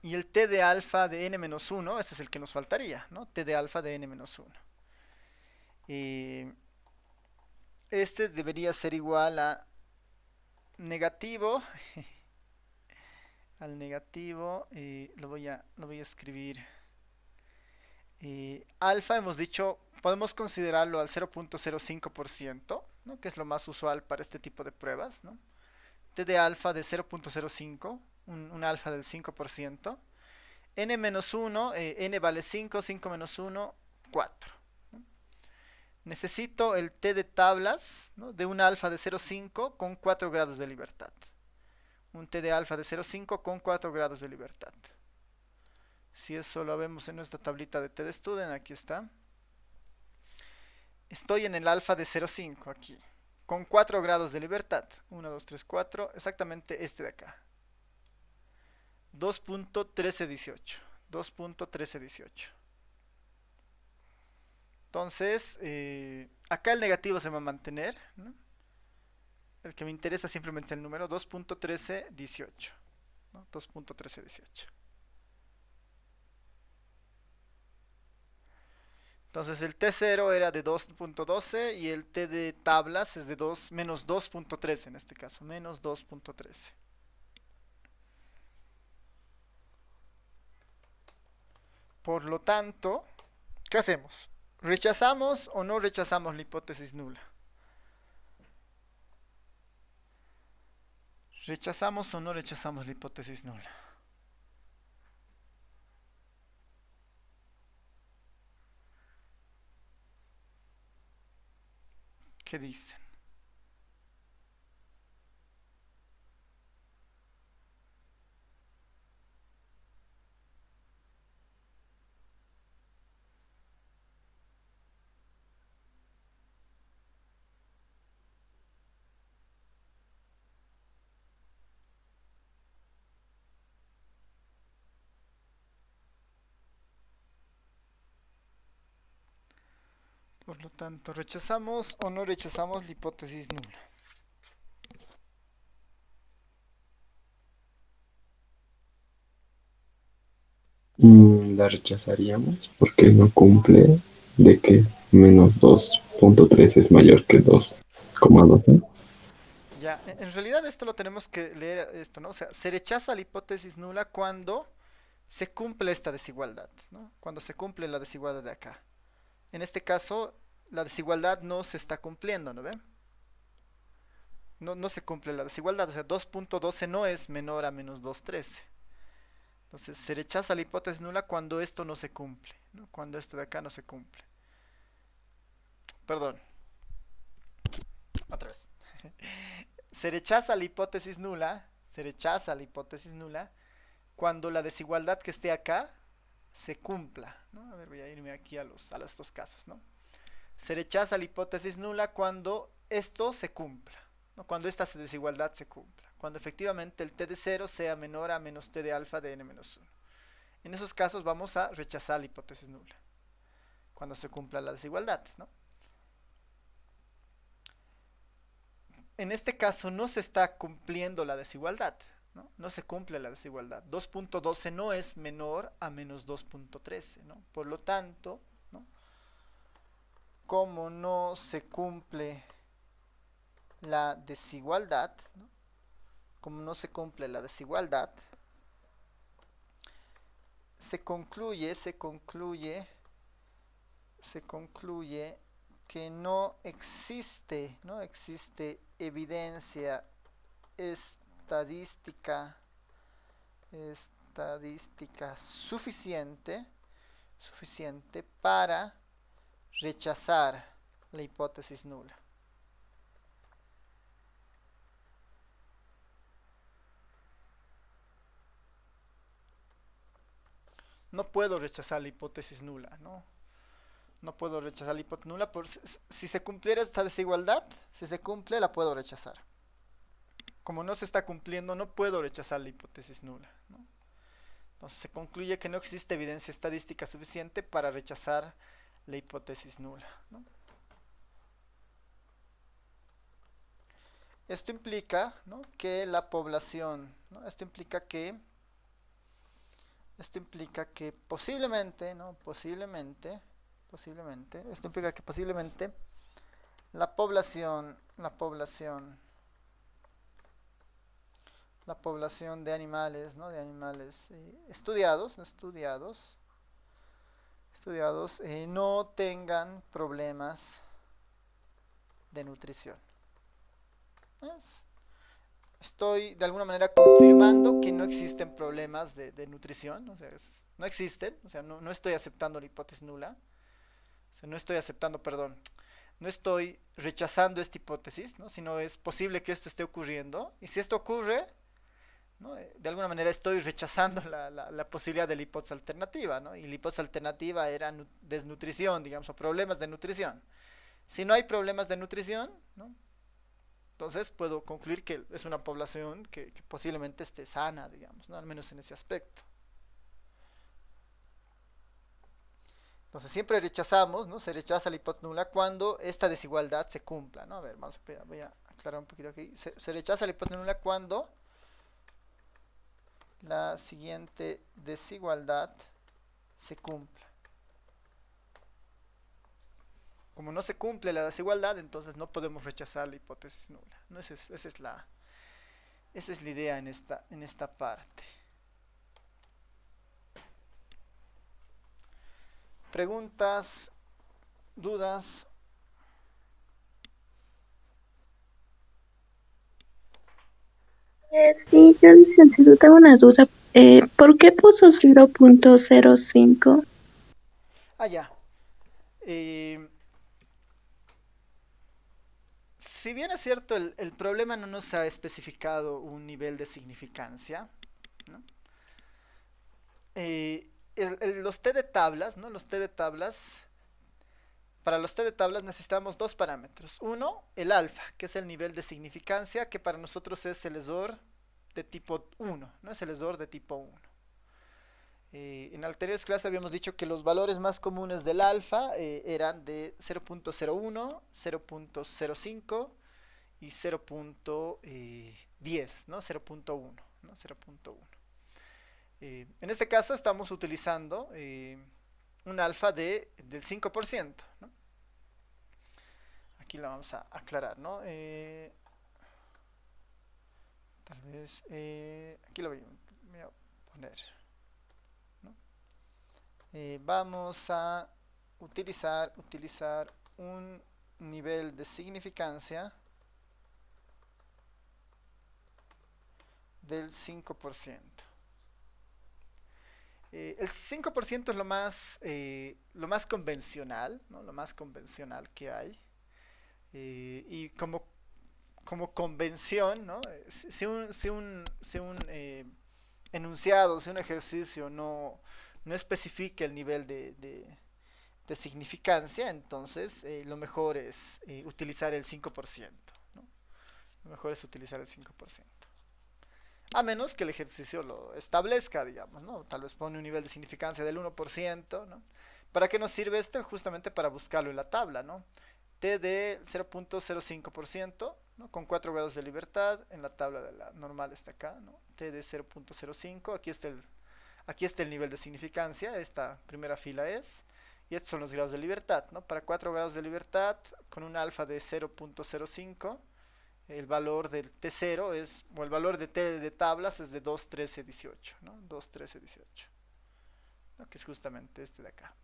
Y el T de alfa de n-1, ese es el que nos faltaría, ¿no? T de alfa de n-1. Este debería ser igual a negativo, al negativo, lo voy a escribir. Alfa hemos dicho, podemos considerarlo al 0.05%, ¿no? Que es lo más usual para este tipo de pruebas, ¿no? T de alfa de 0.05, un alfa del 5%. N-1, n vale 5, 5 menos 1, 4. ¿No? Necesito el T de tablas, ¿no? De un alfa de 0.5 con 4 grados de libertad. Un T de alfa de 0.5 con 4 grados de libertad. Si eso lo vemos en nuestra tablita de TDStudent, aquí está. Estoy en el alfa de 0.5 aquí, con 4 grados de libertad. 1, 2, 3, 4, exactamente este de acá. 2.1318. 2.1318. Entonces, acá el negativo se va a mantener, ¿no? El que me interesa simplemente es el número 2.1318, ¿no? 2.1318. Entonces el T0 era de 2.12 y el T de tablas es de menos 2.13 en este caso, menos 2.13. Por lo tanto, ¿qué hacemos? ¿Rechazamos o no rechazamos la hipótesis nula? ¿Rechazamos o no rechazamos la hipótesis nula? ¿Qué dicen? Por lo tanto, ¿rechazamos o no rechazamos la hipótesis nula? La rechazaríamos porque no cumple de qué. menos 2.3 es mayor que 2,2, ¿no? Ya, en realidad esto lo tenemos que leer esto, ¿no? O sea, se rechaza la hipótesis nula cuando se cumple esta desigualdad, ¿no? Cuando se cumple la desigualdad de acá. En este caso, la desigualdad no se está cumpliendo, ¿no ven? No se cumple la desigualdad, o sea, 2.12 no es menor a menos 2.13. Entonces, se rechaza la hipótesis nula cuando esto no se cumple, ¿no? Cuando esto de acá no se cumple. Perdón, otra vez. Se rechaza la hipótesis nula, se rechaza la hipótesis nula cuando la desigualdad que esté acá se cumpla, ¿no? A ver, voy a irme aquí a estos casos, ¿no? Se rechaza la hipótesis nula cuando esto se cumpla, ¿no? Cuando esta desigualdad se cumpla, cuando efectivamente el t de 0 sea menor a menos t de alfa de n menos 1. En esos casos vamos a rechazar la hipótesis nula, cuando se cumpla la desigualdad, ¿no? En este caso no se está cumpliendo la desigualdad, ¿no? No se cumple la desigualdad. 2.12 no es menor a menos 2.13, ¿no? Por lo tanto, ¿no? Como no se cumple la desigualdad, ¿no? Como no se cumple la desigualdad, se concluye que no existe evidencia estadística suficiente para rechazar la hipótesis nula. No puedo rechazar la hipótesis nula, ¿no? No puedo rechazar la hipótesis nula. Si se cumpliera esta desigualdad, si se cumple, la puedo rechazar. Como no se está cumpliendo, no puedo rechazar la hipótesis nula, ¿no? Entonces se concluye que no existe evidencia estadística suficiente para rechazar la hipótesis nula, ¿no? Esto implica, ¿no? Que la población, ¿no? Esto implica que posiblemente, ¿no? Esto implica que posiblemente la población de animales, ¿no? De animales estudiados, no tengan problemas de nutrición. ¿Ves? Estoy de alguna manera confirmando que no existen problemas de nutrición, o sea, no existen, o sea, no estoy aceptando la hipótesis nula, o sea, no estoy aceptando, perdón, no estoy rechazando esta hipótesis, ¿no? Sino es posible que esto esté ocurriendo, y si esto ocurre, ¿no? De alguna manera estoy rechazando la posibilidad de la hipótesis alternativa, ¿no? Y la hipótesis alternativa era desnutrición, digamos, o problemas de nutrición. Si no hay problemas de nutrición, ¿no? Entonces puedo concluir que es una población que posiblemente esté sana, digamos, ¿no? Al menos en ese aspecto. Entonces siempre rechazamos, ¿no? Se rechaza la hipótesis nula cuando esta desigualdad se cumpla, ¿no? A ver, voy a aclarar un poquito aquí. Se rechaza la hipótesis nula cuando la siguiente desigualdad se cumpla. Como no se cumple la desigualdad, entonces no podemos rechazar la hipótesis nula, ¿no? Esa es la idea en esta parte. Preguntas, dudas. Sí, yo licenciado tengo una duda. ¿Por qué puso 0.05? Ah, ya. Eh, si bien es cierto, el problema no nos ha especificado un nivel de significancia, ¿no? Los T de tablas, ¿no? Para los T de tablas necesitamos dos parámetros. Uno, el alfa, que es el nivel de significancia, que para nosotros es el ESOR de tipo 1, ¿no? Es el ESOR de tipo 1. En anteriores clases habíamos dicho que los valores más comunes del alfa eran de 0.01, 0.05 y 0.10, ¿no? 0.1, ¿no? 0.1. En este caso estamos utilizando un alfa del 5%, ¿no? aquí la vamos a aclarar, ¿no? Tal vez aquí lo voy a poner, ¿no? Vamos a utilizar un nivel de significancia del 5%. El 5% es lo más convencional, ¿no? Lo más convencional que hay. Y como convención, ¿no? Si un enunciado, si un ejercicio no especifica el nivel de significancia, entonces lo mejor es utilizar el 5%, ¿no? Lo mejor es utilizar el 5%. A menos que el ejercicio lo establezca, digamos, ¿no? Tal vez pone un nivel de significancia del 1%, ¿no? ¿Para qué nos sirve esto? Justamente para buscarlo en la tabla, ¿no? T de 0.05%, ¿no? Con 4 grados de libertad, en la tabla de la normal está acá, ¿no? T de 0.05, aquí está el nivel de significancia, esta primera fila es, y estos son los grados de libertad, ¿no? Para 4 grados de libertad, con un alfa de 0.05, el valor del T0 o el valor de T de tablas es de 2.1318, ¿no? 2.1318, ¿no? Que es justamente este de acá.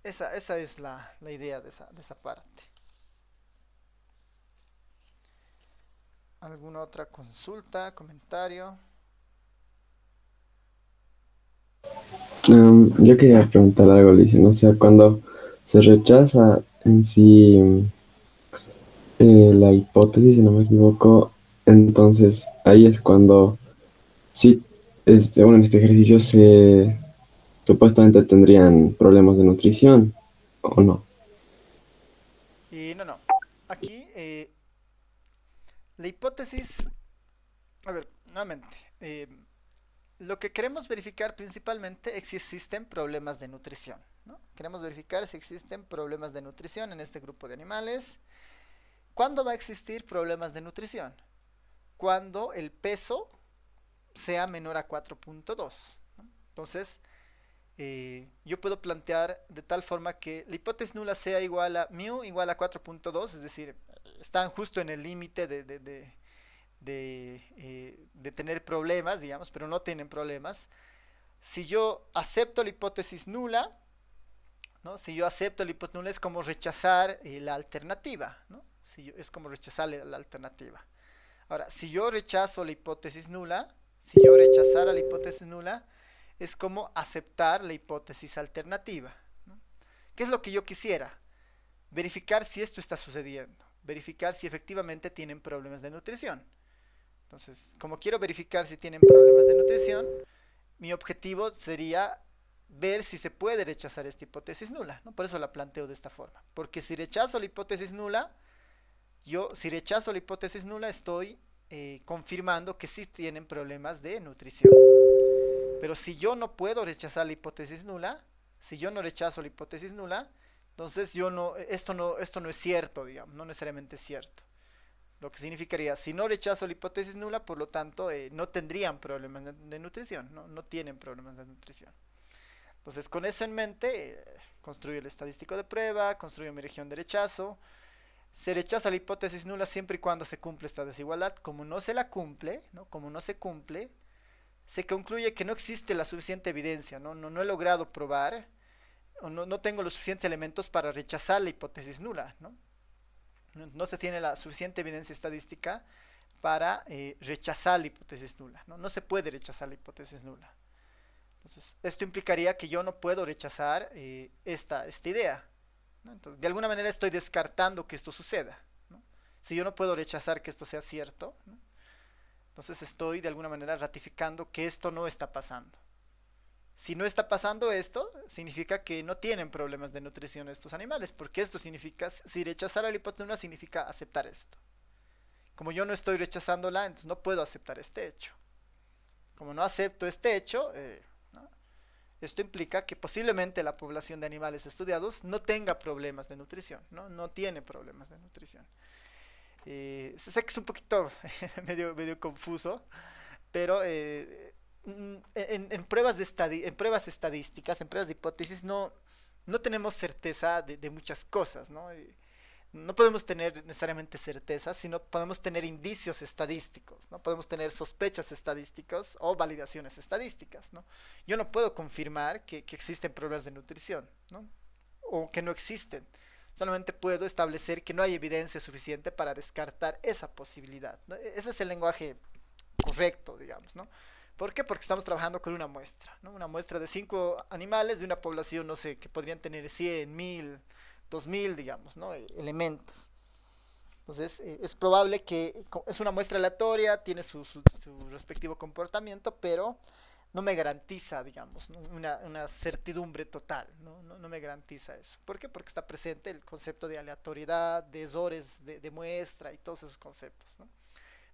Esa es la idea de esa parte. ¿Alguna otra consulta, comentario? Yo quería preguntar algo, Licen. O sea, cuando se rechaza en sí la hipótesis, si no me equivoco, entonces ahí es cuando sí, bueno, en este ejercicio se supuestamente tendrían problemas de nutrición, ¿o no? Y no. Aquí la hipótesis, a ver, nuevamente, lo que queremos verificar principalmente es si existen problemas de nutrición, ¿no? Queremos verificar si existen problemas de nutrición en este grupo de animales. ¿Cuándo va a existir problemas de nutrición? Cuando el peso sea menor a 4.2, ¿no? Entonces, yo puedo plantear de tal forma que la hipótesis nula sea igual a mu igual a 4.2, es decir, están justo en el límite de tener problemas, digamos, pero no tienen problemas. Si yo acepto la hipótesis nula, ¿no? Si yo acepto la hipótesis nula es como rechazar la alternativa, ¿no? Es como rechazar la alternativa. Ahora, si yo rechazo la hipótesis nula, si yo rechazara la hipótesis nula, es como aceptar la hipótesis alternativa, ¿no? ¿Qué es lo que yo quisiera? Verificar si esto está sucediendo, verificar si efectivamente tienen problemas de nutrición. Entonces, como quiero verificar si tienen problemas de nutrición, mi objetivo sería ver si se puede rechazar esta hipótesis nula, ¿no? Por eso la planteo de esta forma. Porque si rechazo la hipótesis nula, si rechazo la hipótesis nula, estoy confirmando que sí tienen problemas de nutrición. Pero si yo no puedo rechazar la hipótesis nula, si yo no rechazo la hipótesis nula, entonces esto no es cierto, digamos, no necesariamente es cierto. Lo que significaría, si no rechazo la hipótesis nula, por lo tanto, no tendrían problemas de nutrición, no tienen problemas de nutrición. Entonces, con eso en mente, construyo el estadístico de prueba, construyo mi región de rechazo. Se rechaza la hipótesis nula siempre y cuando se cumple esta desigualdad. Como no se la cumple, ¿no? Como no se cumple, se concluye que no existe la suficiente evidencia, no he logrado probar, o no tengo los suficientes elementos para rechazar la hipótesis nula, no se tiene la suficiente evidencia estadística para rechazar la hipótesis nula, no se puede rechazar la hipótesis nula. Entonces, esto implicaría que yo no puedo rechazar esta idea, ¿no? Entonces, de alguna manera estoy descartando que esto suceda, ¿no? Si yo no puedo rechazar que esto sea cierto, ¿no? Entonces estoy de alguna manera ratificando que esto no está pasando. Si no está pasando esto, significa que no tienen problemas de nutrición estos animales, porque esto significa, si rechazar la hipótesis nula significa aceptar esto. Como yo no estoy rechazándola, entonces no puedo aceptar este hecho. Como no acepto este hecho, ¿no? Esto implica que posiblemente la población de animales estudiados no tenga problemas de nutrición, no tiene problemas de nutrición. Sé que es un poquito medio confuso, pero en pruebas estadísticas, en pruebas de hipótesis, no tenemos certeza de muchas cosas, ¿no? No podemos tener necesariamente certeza, sino podemos tener indicios estadísticos, ¿no? Podemos tener sospechas estadísticas o validaciones estadísticas, ¿no? Yo no puedo confirmar que existen problemas de nutrición, ¿no? O que no existen. Solamente puedo establecer que no hay evidencia suficiente para descartar esa posibilidad, ¿no? Ese es el lenguaje correcto, digamos, ¿no? ¿Por qué? Porque estamos trabajando con una muestra, ¿no? Una muestra de 5 animales de una población, no sé, que podrían tener 100, 1000, 2000, digamos, ¿no? Elementos. Entonces, es probable que es una muestra aleatoria, tiene su respectivo comportamiento, pero no me garantiza, digamos, ¿no? Una certidumbre total, ¿no? No me garantiza eso. ¿Por qué? Porque está presente el concepto de aleatoriedad, de errores de muestra y todos esos conceptos, ¿no?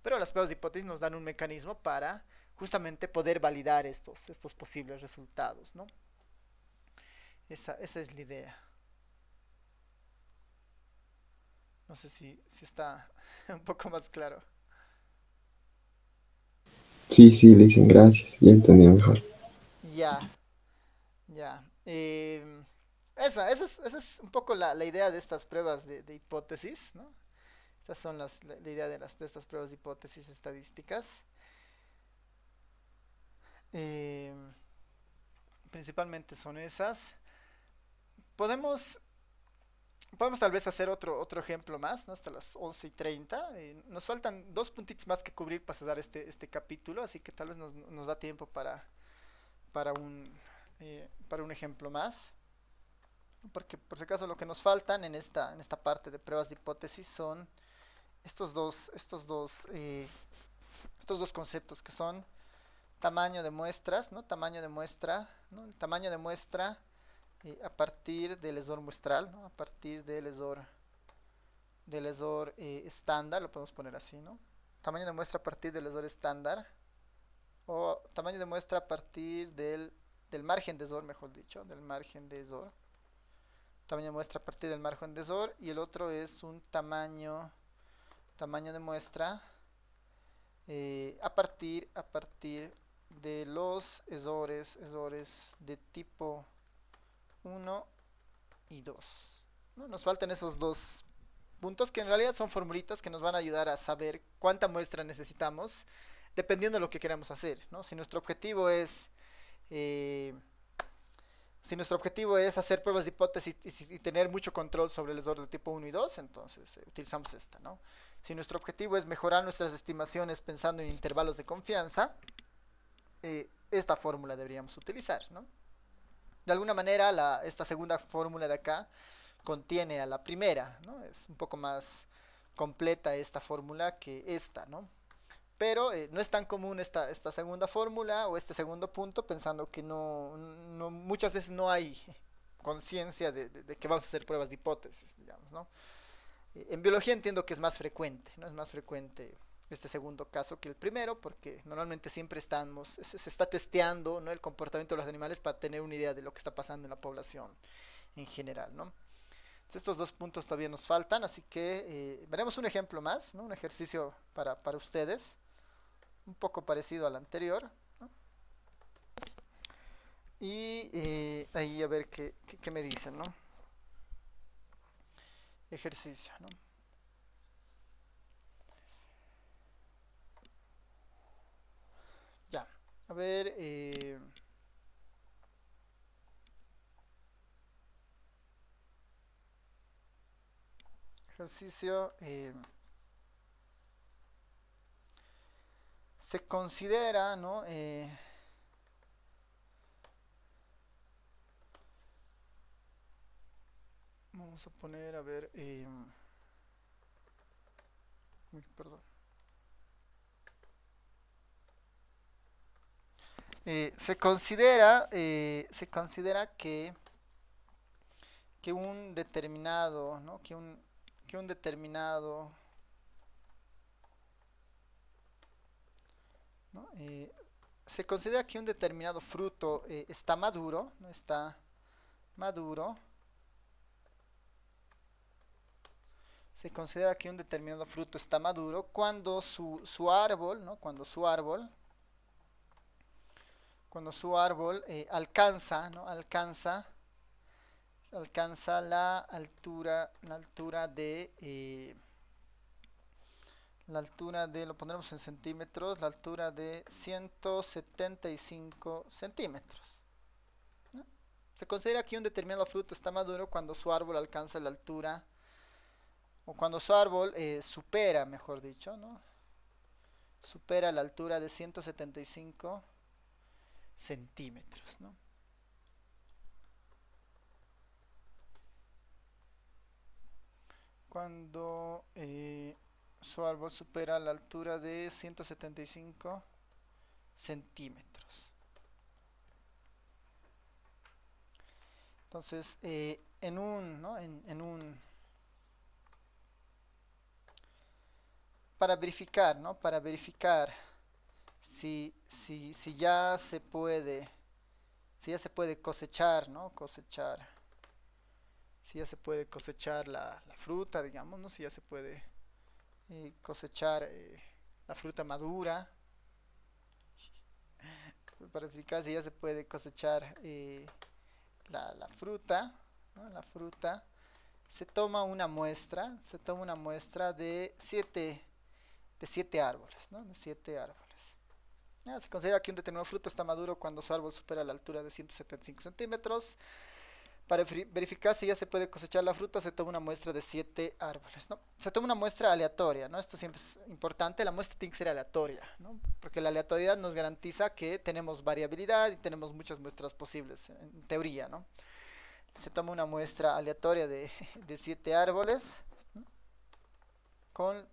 Pero las pruebas de hipótesis nos dan un mecanismo para justamente poder validar estos posibles resultados, ¿no? Esa es la idea. No sé si está un poco más claro. Sí, sí, le dicen gracias, ya entendí mejor. Ya, ya. Esa es un poco la idea de estas pruebas de hipótesis, ¿no? Estas son la idea de estas pruebas de hipótesis estadísticas. Eh, Principalmente son esas. Podemos, podemos tal vez hacer otro ejemplo más, ¿no? Hasta las 11:30. Nos faltan 2 puntitos más que cubrir para cerrar este capítulo, así que tal vez nos da tiempo para para un ejemplo más. Porque por si acaso lo que nos faltan en esta parte de pruebas de hipótesis son estos dos, estos dos, eh, estos dos conceptos que son tamaño de muestras, ¿no? Tamaño de muestra, ¿no? El tamaño de muestra a partir del esor muestral, ¿no? A partir del esor estándar, lo podemos poner así, ¿no? Tamaño de muestra a partir del esor estándar o tamaño de muestra a partir del margen de esor, mejor dicho, del margen de esor. Tamaño de muestra a partir del margen de esor y el otro es un tamaño de muestra a partir de los esores de tipo 1 y 2. ¿No? Nos faltan esos 2 puntos que en realidad son formulitas que nos van a ayudar a saber cuánta muestra necesitamos dependiendo de lo que queramos hacer, ¿no? Eh, si nuestro objetivo es hacer pruebas de hipótesis y tener mucho control sobre el esor de tipo 1 y 2, entonces utilizamos esta, ¿no? Si nuestro objetivo es mejorar nuestras estimaciones pensando en intervalos de confianza, esta fórmula deberíamos utilizar, ¿no? De alguna manera, esta segunda fórmula de acá contiene a la primera, ¿no? Es un poco más completa esta fórmula que esta, ¿no? Pero no es tan común esta segunda fórmula o este segundo punto, pensando que muchas veces no hay conciencia de que vamos a hacer pruebas de hipótesis, digamos, ¿no? En biología entiendo que es más frecuente, ¿no? Es más frecuente este segundo caso que el primero, porque normalmente siempre se está testeando, ¿no? El comportamiento de los animales para tener una idea de lo que está pasando en la población en general, ¿no? Estos 2 puntos todavía nos faltan, así que veremos un ejemplo más, ¿no? Un ejercicio para ustedes, un poco parecido al anterior, ¿no? Y ahí a ver qué me dicen, ¿no? Ejercicio, ¿no? Ya, a ver, ejercicio, se considera, ¿no? Vamos a poner, a ver, uy, perdón. Se considera que un determinado, ¿no? Que un determinado, ¿no? Se considera que un determinado fruto está maduro, ¿no? Está maduro. Se considera que un determinado fruto está maduro cuando su árbol, ¿no? Cuando su árbol alcanza, ¿no? Alcanza alcanza la altura de, lo pondremos en centímetros, la altura de 175 centímetros. ¿No? Se considera que un determinado fruto está maduro cuando su árbol alcanza la altura, o cuando su árbol supera, mejor dicho, ¿no? Supera la altura de 175 centímetros, ¿no? Cuando su árbol supera la altura de 175 centímetros. Entonces, en un, ¿no? Para verificar, ¿no? Para verificar si ya se puede, cosechar, ¿no? Si ya se puede cosechar la fruta, digamos, ¿no? Si ya se puede cosechar la fruta madura. Para verificar si ya se puede cosechar la fruta, ¿no? La fruta. Se toma una muestra de 7 árboles, ¿no? De 7 árboles. Se considera que un determinado fruto está maduro cuando su árbol supera la altura de 175 centímetros. Para verificar si ya se puede cosechar la fruta, se toma una muestra de 7 árboles, ¿no? Se toma una muestra aleatoria, ¿no? Esto siempre es importante, la muestra tiene que ser aleatoria, ¿no? Porque la aleatoriedad nos garantiza que tenemos variabilidad y tenemos muchas muestras posibles, en teoría, ¿no? Se toma una muestra aleatoria de 7 árboles, ¿no?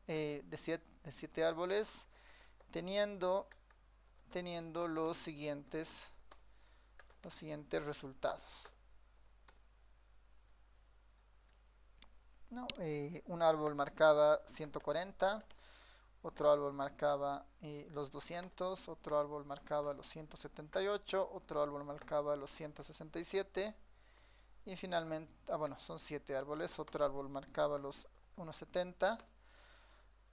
De 7 árboles, teniendo los siguientes resultados. No, un árbol marcaba 140, otro árbol marcaba los 200, otro árbol marcaba los 178, otro árbol marcaba los 167 y finalmente, bueno, son 7 árboles, otro árbol marcaba los 170,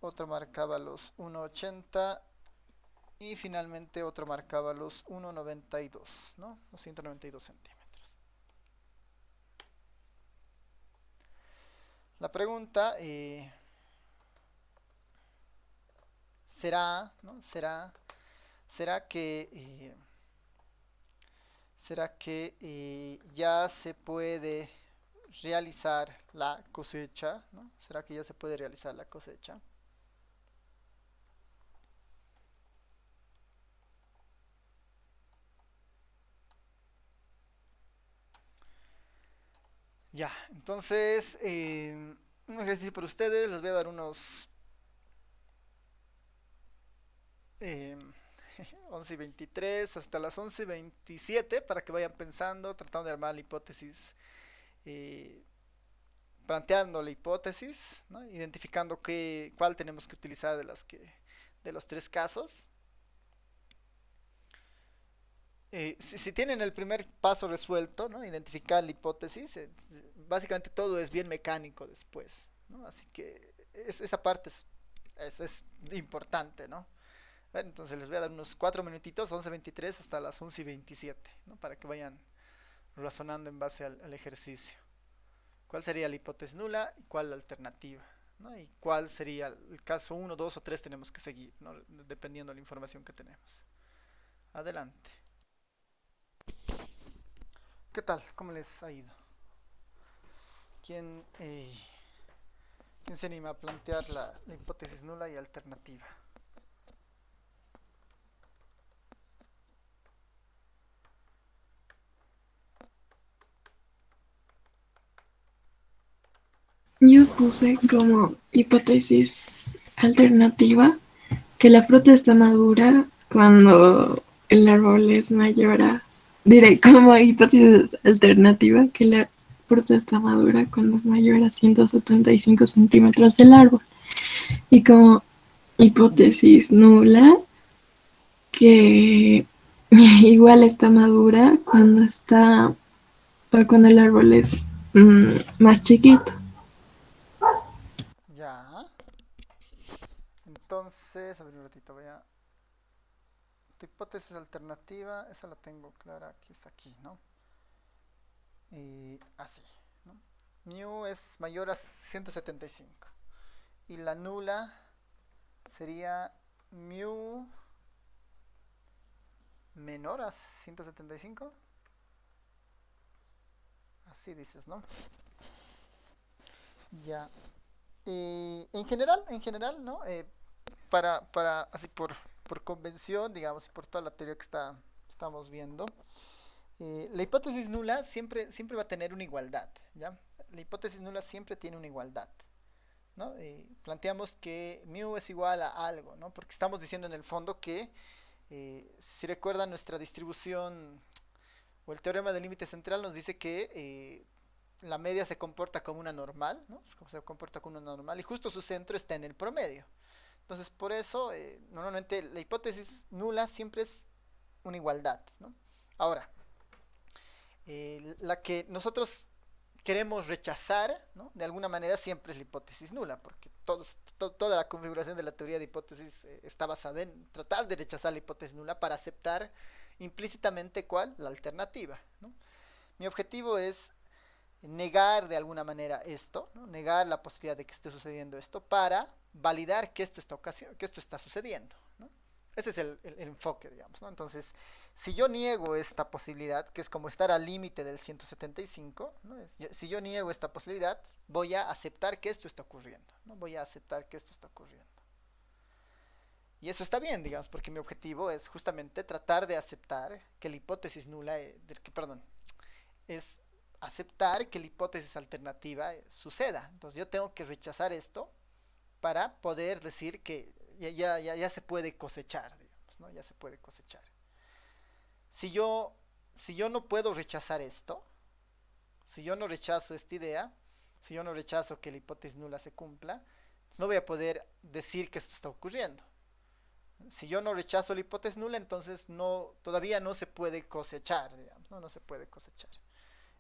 otro marcaba los 180 y finalmente otro marcaba los 192, ¿no? Los 192 centímetros. La pregunta será, ¿no? ¿Será que ya se puede realizar la cosecha, ¿no? ¿Será que ya se puede realizar la cosecha? Ya, entonces, un ejercicio para ustedes, les voy a dar unos 11:23 hasta las 11:27 para que vayan pensando, tratando de armar la hipótesis, eh, planteando la hipótesis, ¿no? Identificando cuál tenemos que utilizar de los 3 casos. Si tienen el primer paso resuelto, ¿no? Identificar la hipótesis, básicamente todo es bien mecánico después, ¿no? Así que esa parte es importante, ¿no? Bueno, entonces les voy a dar unos 4 minutitos, 11:23 hasta las 11:27, ¿no? Para que vayan razonando en base al ejercicio. ¿Cuál sería la hipótesis nula y cuál la alternativa? ¿No? Y cuál sería el caso 1, 2 o 3 tenemos que seguir, ¿no? Dependiendo de la información que tenemos. Adelante. ¿Qué tal? ¿Cómo les ha ido? ¿Quién, ¿quién se anima a plantear la hipótesis nula y alternativa? Yo puse como hipótesis alternativa que la fruta está madura cuando el árbol es mayor a... Diré como hipótesis alternativa que la fruta está madura cuando es mayor a 175 centímetros del árbol. Y como hipótesis nula que igual está madura cuando el árbol es más chiquito. Ya. Entonces, a ver un ratito, voy a... Tu hipótesis alternativa, esa la tengo clara, aquí está aquí, ¿no? así, ¿no? Mu es mayor a 175 y la nula sería mu menor a 175. Así dices, ¿no? Ya. En general, ¿no? Así por convención, digamos, y por toda la teoría que estamos viendo, la hipótesis nula siempre va a tener una igualdad, ¿ya? La hipótesis nula siempre tiene una igualdad, ¿no? Planteamos que mu es igual a algo, ¿no? Porque estamos diciendo en el fondo que, si recuerdan nuestra distribución o el teorema del límite central nos dice que la media se comporta como una normal, ¿no? Se comporta como una normal y justo su centro está en el promedio. Entonces, por eso, normalmente la hipótesis nula siempre es una igualdad, ¿no? Ahora, la que nosotros queremos rechazar, ¿no? De alguna manera siempre es la hipótesis nula, porque toda la configuración de la teoría de hipótesis está basada en tratar de rechazar la hipótesis nula para aceptar implícitamente ¿cuál? La alternativa, ¿no? Mi objetivo es negar de alguna manera esto, ¿no? Negar la posibilidad de que esté sucediendo esto para validar que esto está sucediendo, ¿no? Ese es el enfoque, digamos, ¿no? Entonces, si yo niego esta posibilidad, que es como estar al límite del 175, ¿no? Si yo niego esta posibilidad, voy a aceptar que esto está ocurriendo, ¿no? Voy a aceptar que esto está ocurriendo. Y eso está bien, digamos, porque mi objetivo es justamente tratar de aceptar que la hipótesis nula, es aceptar que la hipótesis alternativa suceda. Entonces yo tengo que rechazar esto para poder decir que ya se puede cosechar, digamos, ¿no? Ya se puede cosechar. Si yo no puedo rechazar esto, si yo no rechazo esta idea, si yo no rechazo que la hipótesis nula se cumpla, no voy a poder decir que esto está ocurriendo. Si yo no rechazo la hipótesis nula, entonces todavía no se puede cosechar, digamos, no se puede cosechar.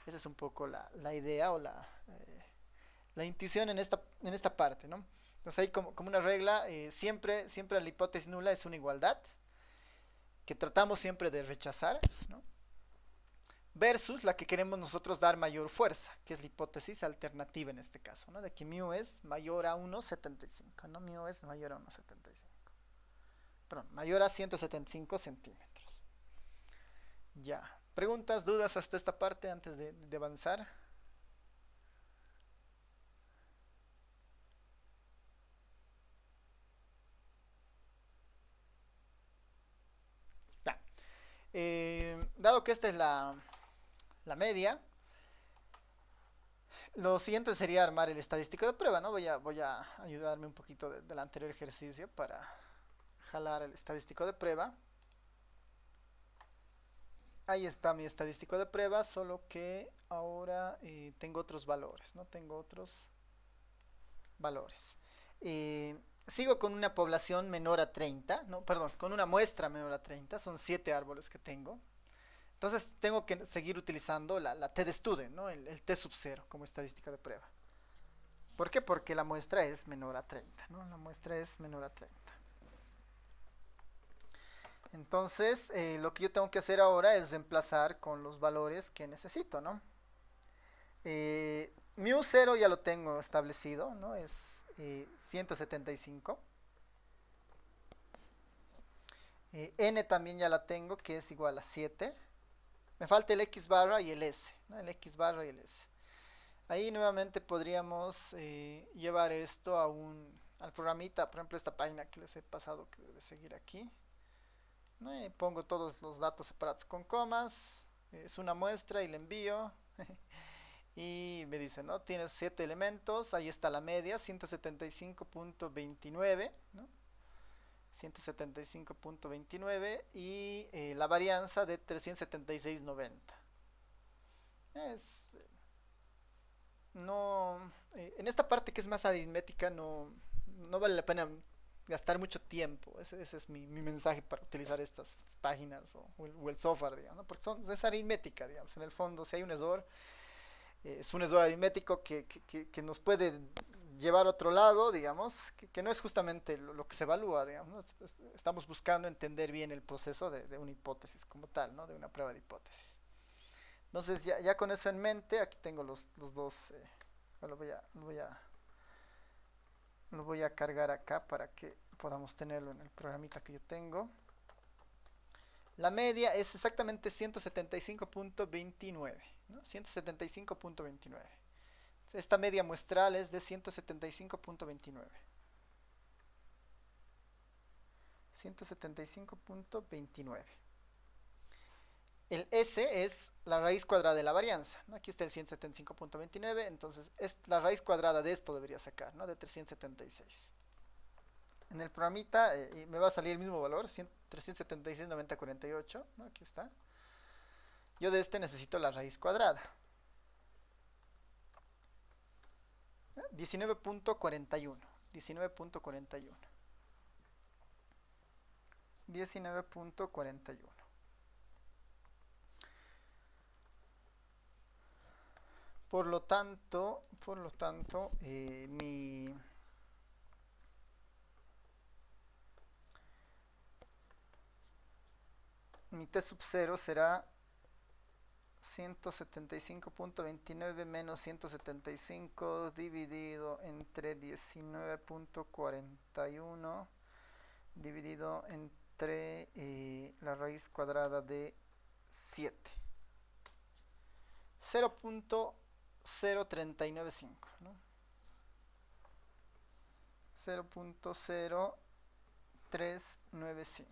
Esa es un poco la idea o la intuición en esta parte, ¿no? Entonces ahí como una regla, siempre la hipótesis nula es una igualdad que tratamos siempre de rechazar, ¿no? Versus la que queremos nosotros dar mayor fuerza, que es la hipótesis alternativa en este caso, ¿no? De que mu es mayor a 1,75, ¿no? Mu es mayor a 1,75. Perdón, mayor a 175 centímetros. Ya. ¿Preguntas, dudas hasta esta parte antes de avanzar? Ya. Dado que esta es la media, lo siguiente sería armar el estadístico de prueba, ¿no? Voy a ayudarme un poquito del anterior ejercicio para jalar el estadístico de prueba. Ahí está mi estadístico de prueba, solo que ahora tengo otros valores, ¿no? Tengo otros valores. Sigo con una población menor a 30, no, perdón, con una muestra menor a 30, son 7 árboles que tengo. Entonces tengo que seguir utilizando la t de student, ¿no? El t sub 0 como estadística de prueba. ¿Por qué? Porque la muestra es menor a 30, ¿no? La muestra es menor a 30. Entonces, lo que yo tengo que hacer ahora es reemplazar con los valores que necesito, ¿no? Mu 0 ya lo tengo establecido, ¿no? Es 175. N también ya la tengo, que es igual a 7. Me falta el X barra y el S, ¿no? El X barra y el S. Ahí nuevamente podríamos llevar esto al programita, por ejemplo esta página que les he pasado que debe seguir aquí. Pongo todos los datos separados con comas, es una muestra y le envío y me dice, ¿no? Tienes 7 elementos, ahí está la media, 175.29, ¿no? 175.29 y la varianza de 376.90. En esta parte que es más aritmética no vale la pena gastar mucho tiempo. Ese es mi mensaje para utilizar estas páginas o el software, digamos, ¿no? Porque es aritmética, digamos. En el fondo, si hay un error, es un error aritmético que nos puede llevar a otro lado, digamos, que no es justamente lo que se evalúa, digamos, ¿no? Estamos buscando entender bien el proceso de una hipótesis como tal, ¿no? De una prueba de hipótesis. Entonces ya con eso en mente, aquí tengo los dos, lo voy a cargar acá para que podamos tenerlo en el programita que yo tengo. La media es exactamente 175.29, ¿no? 175.29. Esta media muestral es de 175.29. 175.29. El S es la raíz cuadrada de la varianza, ¿no? Aquí está el 175.29, entonces es la raíz cuadrada de esto debería sacar, ¿no? De 376. En el programita me va a salir el mismo valor, 376,9048, ¿no? Aquí está. Yo de este necesito la raíz cuadrada. 19.41. 19.41. 19.41. Por lo tanto, mi T sub 0 será 175.29 menos 175 dividido entre 19.41 dividido entre la raíz cuadrada de 7. 0.0395, ¿no? 0.0395.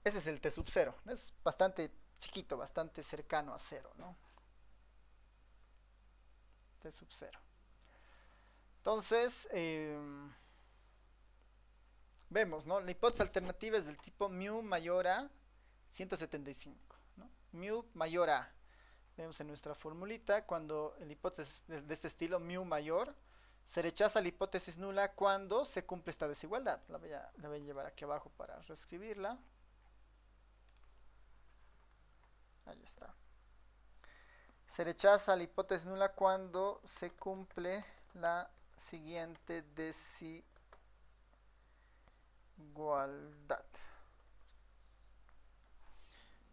Ese es el T sub 0, ¿no? Es bastante chiquito, bastante cercano a 0, ¿no? T sub 0. Entonces, vemos, ¿no? La hipótesis alternativa es del tipo mu mayor a 175, ¿no? Mu mayor a. Vemos en nuestra formulita, cuando la hipótesis de este estilo, mu mayor, se rechaza la hipótesis nula cuando se cumple esta desigualdad. La voy a llevar aquí abajo para reescribirla. Ahí está. Se rechaza la hipótesis nula cuando se cumple la siguiente desigualdad.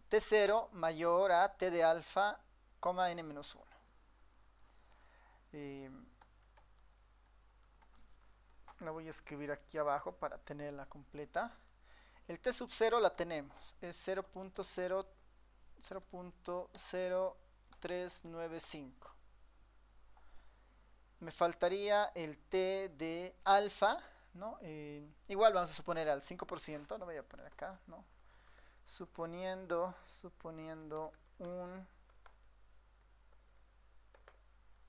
T0 mayor a T de alfa, n menos 1. La voy a escribir aquí abajo para tenerla completa. El T sub 0 la tenemos. Es 0.0395. Me faltaría el T de alfa, ¿no? Igual vamos a suponer al 5%, lo voy a poner acá, ¿no? Suponiendo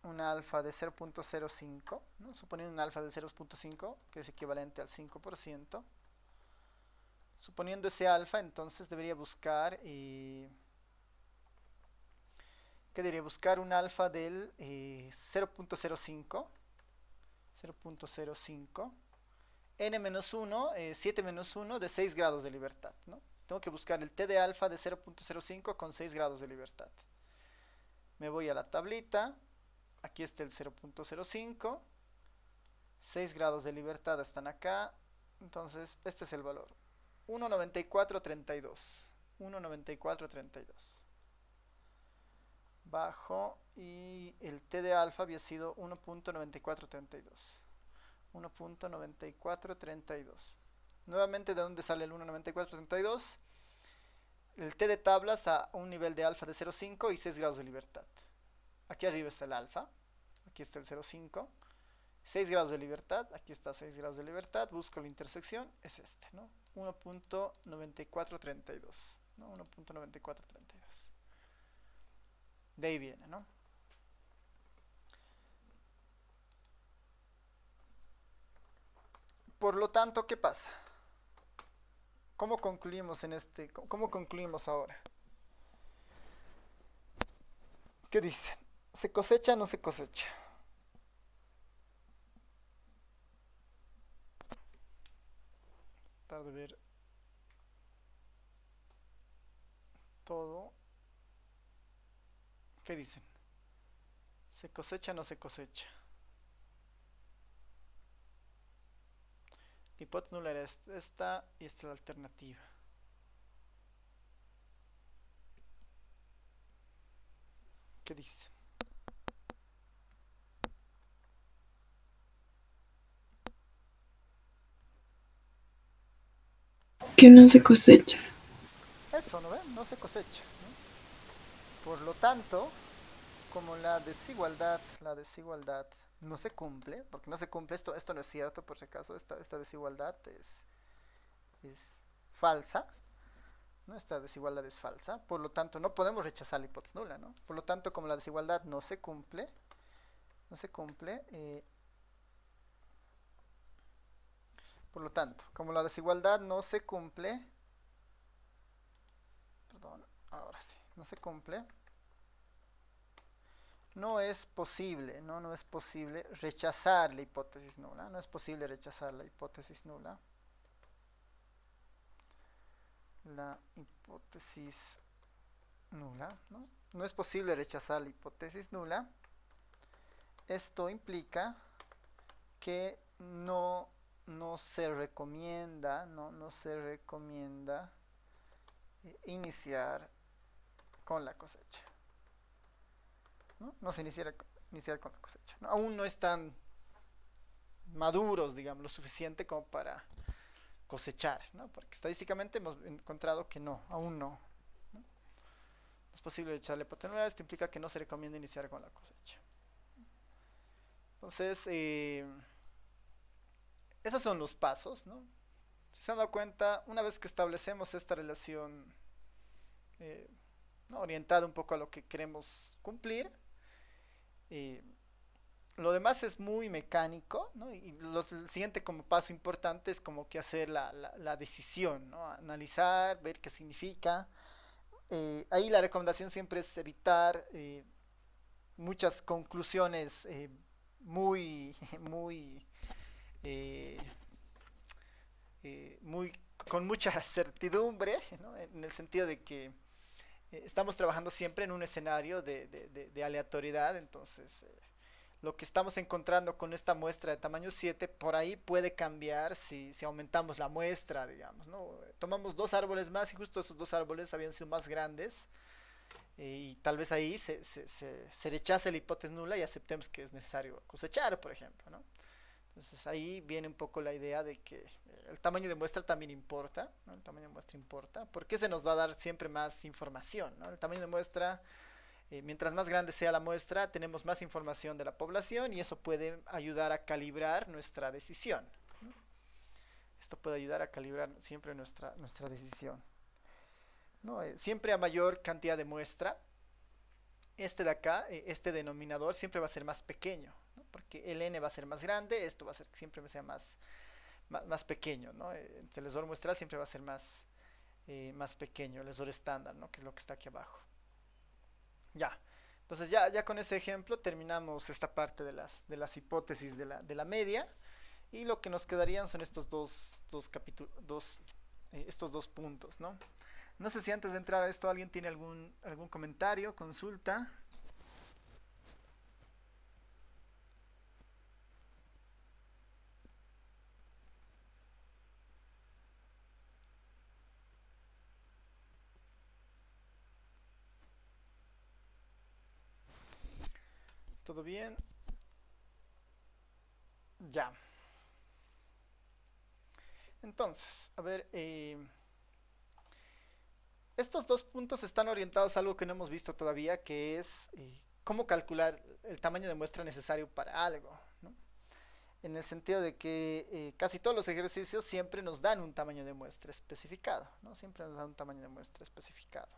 un alfa de 0.05, ¿no? Suponiendo un alfa de 0.5, que es equivalente al 5%. Suponiendo ese alfa, entonces debería buscar ¿qué debería buscar? Un alfa del 0.05 n-1, 7 menos 1 de 6 grados de libertad, ¿no? Tengo que buscar el T de alfa de 0.05 con 6 grados de libertad. Me voy a la tablita. Aquí está el 0.05. 6 grados de libertad están acá. Entonces, este es el valor. 1.9432. 1.9432. Bajo. Y el T de alfa había sido 1.9432. 1.9432. Nuevamente, ¿de dónde sale el 1.9432? El T de tablas a un nivel de alfa de 0.5 y 6 grados de libertad. Aquí arriba está el alfa. Aquí está el 0.5. 6 grados de libertad. Aquí está 6 grados de libertad. Busco la intersección. Es este, ¿no? 1.9432. ¿no? 1.9432. De ahí viene, ¿no? Por lo tanto, ¿qué pasa? ¿Cómo concluimos cómo concluimos ahora? ¿Qué dicen? ¿Se cosecha o no se cosecha? Tratar de ver todo. ¿Qué dicen? ¿Se cosecha o no se cosecha? La hipótesis nula era esta y esta es la alternativa. ¿Qué dice? Que no se cosecha. Eso, ¿no ven? No se cosecha, ¿no? Por lo tanto, como la desigualdad no se cumple, porque no se cumple, esto no es cierto, por si acaso, esta desigualdad es falsa, ¿no? Esta desigualdad es falsa, por lo tanto no podemos rechazar la hipótesis nula, ¿no? Por lo tanto, como la desigualdad no se cumple, por lo tanto, como la desigualdad no se cumple, perdón, ahora sí, no se cumple, no es posible, ¿no? No es posible rechazar la hipótesis nula, no es posible rechazar la hipótesis nula. La hipótesis nula, ¿no? No es posible rechazar la hipótesis nula. Esto implica que no se recomienda, no se recomienda iniciar con la cosecha. No se iniciar con la cosecha, ¿no? Aún no están maduros, digamos, lo suficiente como para cosechar, ¿no? Porque estadísticamente hemos encontrado que no, aún no. No es posible echarle potencialidad, esto implica que no se recomienda iniciar con la cosecha. Entonces, esos son los pasos, ¿no? Si se han dado cuenta, una vez que establecemos esta relación ¿no? orientada un poco a lo que queremos cumplir, lo demás es muy mecánico, ¿no? Y el siguiente como paso importante es como que hacer la decisión, ¿no? Analizar, ver qué significa. Ahí la recomendación siempre es evitar muchas conclusiones muy, muy, eh, muy, con mucha certidumbre, ¿no? En el sentido de que estamos trabajando siempre en un escenario de aleatoriedad, entonces lo que estamos encontrando con esta muestra de tamaño 7 por ahí puede cambiar si aumentamos la muestra, digamos, ¿no? Tomamos dos árboles más y justo esos dos árboles habían sido más grandes y tal vez ahí se rechace la hipótesis nula y aceptemos que es necesario cosechar, por ejemplo, ¿no? Entonces ahí viene un poco la idea de que el tamaño de muestra también importa, ¿no? El tamaño de muestra importa, porque se nos va a dar siempre más información, ¿no? El tamaño de muestra, mientras más grande sea la muestra, tenemos más información de la población y eso puede ayudar a calibrar nuestra decisión, ¿no? Esto puede ayudar a calibrar siempre nuestra decisión, ¿no? Siempre a mayor cantidad de muestra, este de acá, este denominador siempre va a ser más pequeño, ¿no? Porque el n va a ser más grande, esto va a ser que siempre sea más pequeño, ¿no? El lesor muestral siempre va a ser más pequeño, el lesor estándar, ¿no? Que es lo que está aquí abajo. Ya, entonces ya con ese ejemplo terminamos esta parte de las hipótesis de la media y lo que nos quedarían son estos estos dos puntos, ¿no? No sé si antes de entrar a esto alguien tiene algún comentario, consulta. ¿Todo bien? Ya. Entonces, a ver, estos dos puntos están orientados a algo que no hemos visto todavía, que es cómo calcular el tamaño de muestra necesario para algo, ¿no? En el sentido de que casi todos los ejercicios siempre nos dan un tamaño de muestra especificado, ¿no? Siempre nos dan un tamaño de muestra especificado.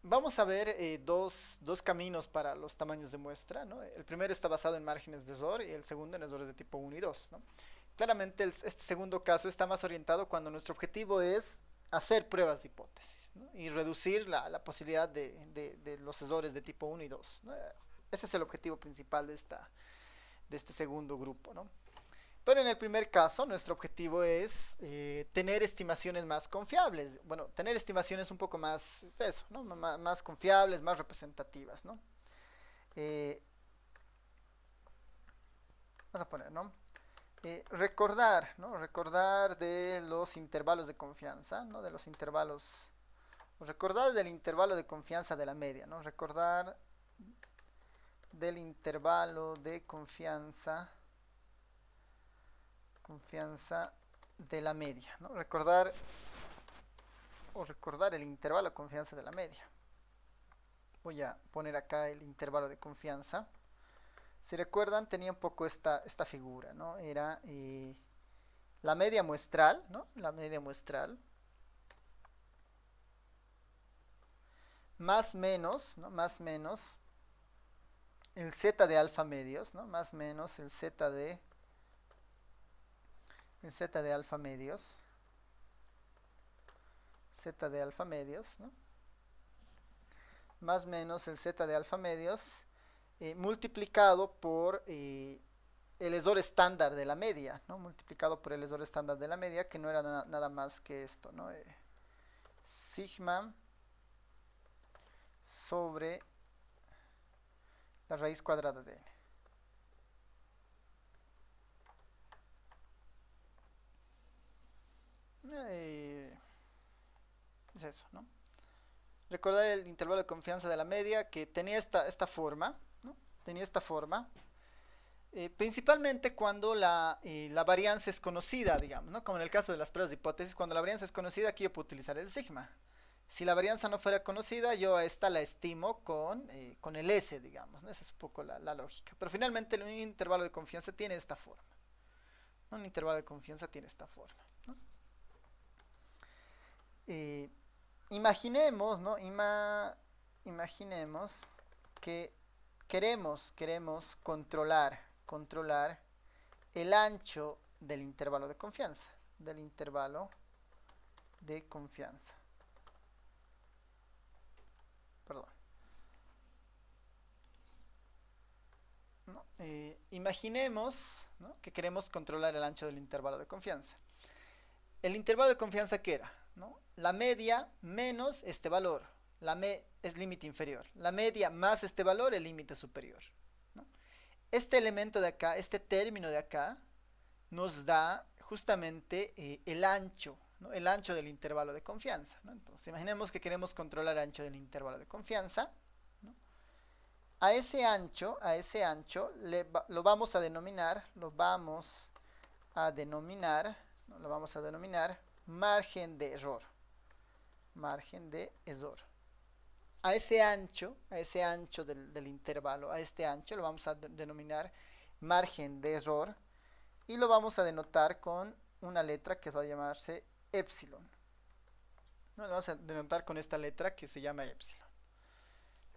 Vamos a ver dos caminos para los tamaños de muestra, ¿no? El primero está basado en márgenes de error y el segundo en errores de tipo 1 y 2, ¿no? Claramente este segundo caso está más orientado cuando nuestro objetivo es hacer pruebas de hipótesis, ¿no? Y reducir la posibilidad de los errores de tipo 1 y 2, ¿no? Ese es el objetivo principal de este segundo grupo, ¿no? Pero en el primer caso, nuestro objetivo es tener estimaciones más confiables. Bueno, tener estimaciones un poco más, eso, ¿no? Más confiables, más representativas, ¿no? Vamos a poner, ¿no? Recordar, ¿no? Recordar de los intervalos de confianza, ¿no? De los intervalos recordar del intervalo de confianza de la media, ¿no? Recordar del intervalo de confianza de la media, ¿no? Recordar el intervalo de confianza de la media. Voy a poner acá el intervalo de confianza. Si recuerdan, tenía un poco esta figura, ¿no? Era la media muestral, ¿no? La media muestral más menos, ¿no? Más menos el z de alfa medios, ¿no? Más menos el z de alfa medios, ¿no? Más menos el z de alfa medios multiplicado por el error estándar de la media, ¿no? Multiplicado por el error estándar de la media, que no era nada más que esto, ¿no? Sigma sobre la raíz cuadrada de n. Es eso, ¿no? Recordar el intervalo de confianza de la media que tenía esta forma, ¿no? Tenía esta forma, principalmente cuando la varianza es conocida, digamos, ¿no? Como en el caso de las pruebas de hipótesis, cuando la varianza es conocida, aquí yo puedo utilizar el sigma. Si la varianza no fuera conocida, yo a esta la estimo con el S, digamos, ¿no? Esa es un poco la lógica. Pero finalmente un intervalo de confianza tiene esta forma. Un intervalo de confianza tiene esta forma, ¿no? Imaginemos, ¿no? Imaginemos que queremos controlar el ancho del intervalo de confianza. Perdón. ¿No? Imaginemos, ¿no?, que queremos controlar el ancho del intervalo de confianza. El intervalo de confianza, ¿qué era? ¿No? La media menos este valor. Es límite inferior. La media más este valor, el límite superior, ¿no? Este elemento de acá, este término de acá, nos da justamente el ancho, ¿no? El ancho del intervalo de confianza, ¿no? Entonces, imaginemos que queremos controlar el ancho del intervalo de confianza, ¿no? A ese ancho lo vamos a denominar, margen de error. A ese ancho del intervalo, a este ancho lo vamos a denominar margen de error y lo vamos a denotar con una letra que va a llamarse epsilon, ¿no? Lo vamos a denotar con esta letra que se llama epsilon.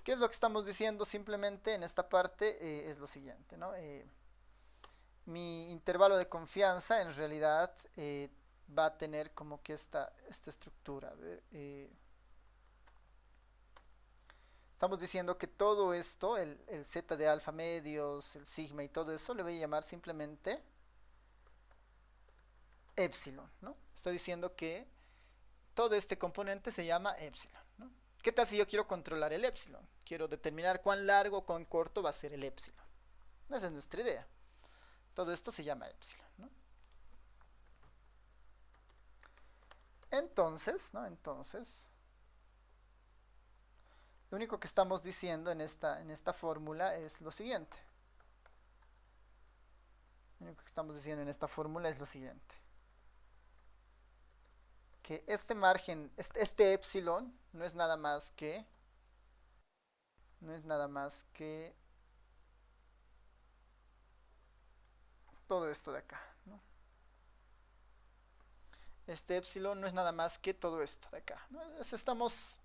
¿Qué es lo que estamos diciendo? Simplemente en esta parte es lo siguiente, ¿no? Mi intervalo de confianza en realidad va a tener como que esta estructura. A ver, estamos diciendo que todo esto, el z de alfa medios, el sigma y todo eso, le voy a llamar simplemente epsilon, ¿no? Estoy diciendo que todo este componente se llama epsilon, ¿no? ¿Qué tal si yo quiero controlar el epsilon? Quiero determinar cuán largo o cuán corto va a ser el epsilon. Esa es nuestra idea. Todo esto se llama epsilon, ¿no? Entonces, lo único que estamos diciendo en esta fórmula es lo siguiente. Que este margen, este epsilon, no es nada más que todo esto de acá, ¿no? Este epsilon no es nada más que todo esto de acá, ¿no? Estamos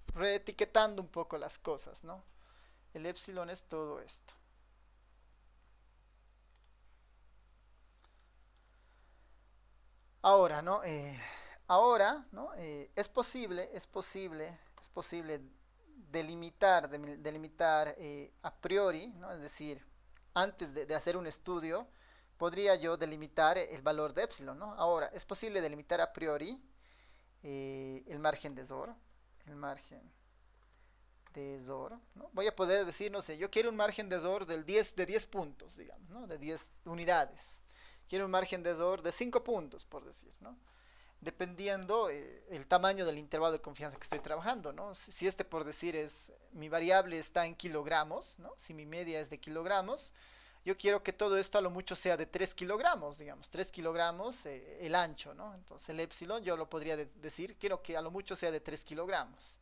reetiquetando un poco las cosas, ¿no? El epsilon es todo esto. Ahora, ¿no? Es posible delimitar a priori, ¿no? Es decir, antes de hacer un estudio, podría yo delimitar el valor de epsilon, ¿no? Ahora, es posible delimitar a priori el margen de error, ¿no? Voy a poder decir, no sé, yo quiero un margen de error de 10 puntos, digamos, ¿no? De 10 unidades. Quiero un margen de error de 5 puntos, por decir, ¿no? dependiendo el tamaño del intervalo de confianza que estoy trabajando, ¿no? Si este, por decir, mi variable está en kilogramos, ¿no? Si mi media es de kilogramos, yo quiero que todo esto a lo mucho sea de 3 kilogramos, digamos, 3 kilogramos el ancho, ¿no? Entonces el epsilon yo lo podría decir, quiero que a lo mucho sea de 3 kilogramos.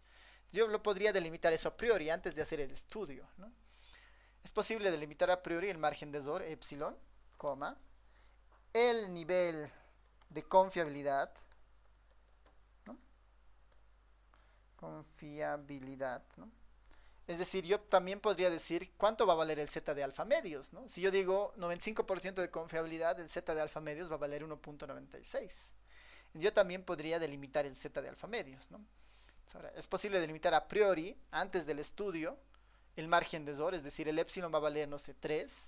Yo lo podría delimitar eso a priori antes de hacer el estudio, ¿no? Es posible delimitar a priori el margen de error, epsilon, coma, el nivel de confiabilidad, ¿no? Confiabilidad, ¿no? Es decir, yo también podría decir cuánto va a valer el z de alfa medios, ¿no? Si yo digo 95% de confiabilidad, el z de alfa medios va a valer 1.96. Yo también podría delimitar el z de alfa medios, ¿no? Ahora, es posible delimitar a priori, antes del estudio, el margen de error, es decir, el epsilon va a valer, no sé, 3.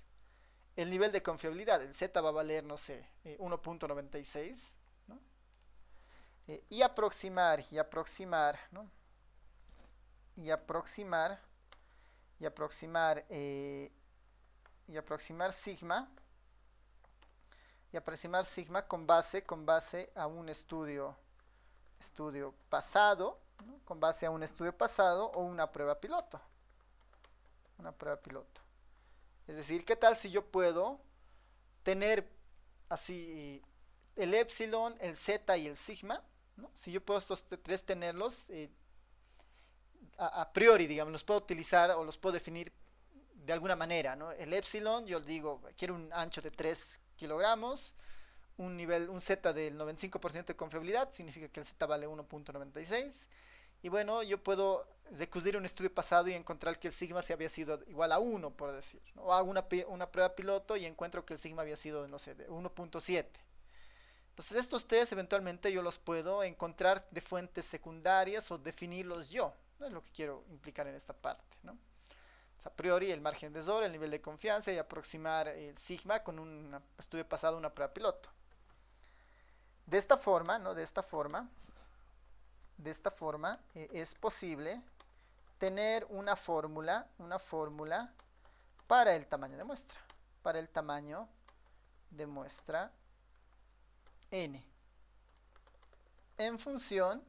El nivel de confiabilidad, el z va a valer, no sé, 1.96, ¿no? Y aproximar, ¿no? Y aproximar sigma con base a un estudio pasado, ¿no? Con base a un estudio pasado o una prueba piloto. Es decir, ¿qué tal si yo puedo tener así el epsilon, el z y el sigma, ¿no? Si yo puedo estos tres tenerlos a priori, digamos, los puedo utilizar o los puedo definir de alguna manera, ¿no? El epsilon, yo digo, quiero un ancho de 3 kilogramos, un z del 95% de confiabilidad, significa que el z vale 1.96. Y bueno, yo puedo recurrir a un estudio pasado y encontrar que el sigma se había sido igual a 1, por decir, ¿no? O hago una prueba piloto y encuentro que el sigma había sido, no sé, de 1.7. Entonces estos test eventualmente yo los puedo encontrar de fuentes secundarias o definirlos yo. No es lo que quiero implicar en esta parte, ¿no? A priori el margen de error, el nivel de confianza y aproximar el sigma con un estudio pasado, una prueba piloto. De esta forma, ¿no? De esta forma es posible tener una fórmula para el tamaño de muestra. Para el tamaño de muestra n. En función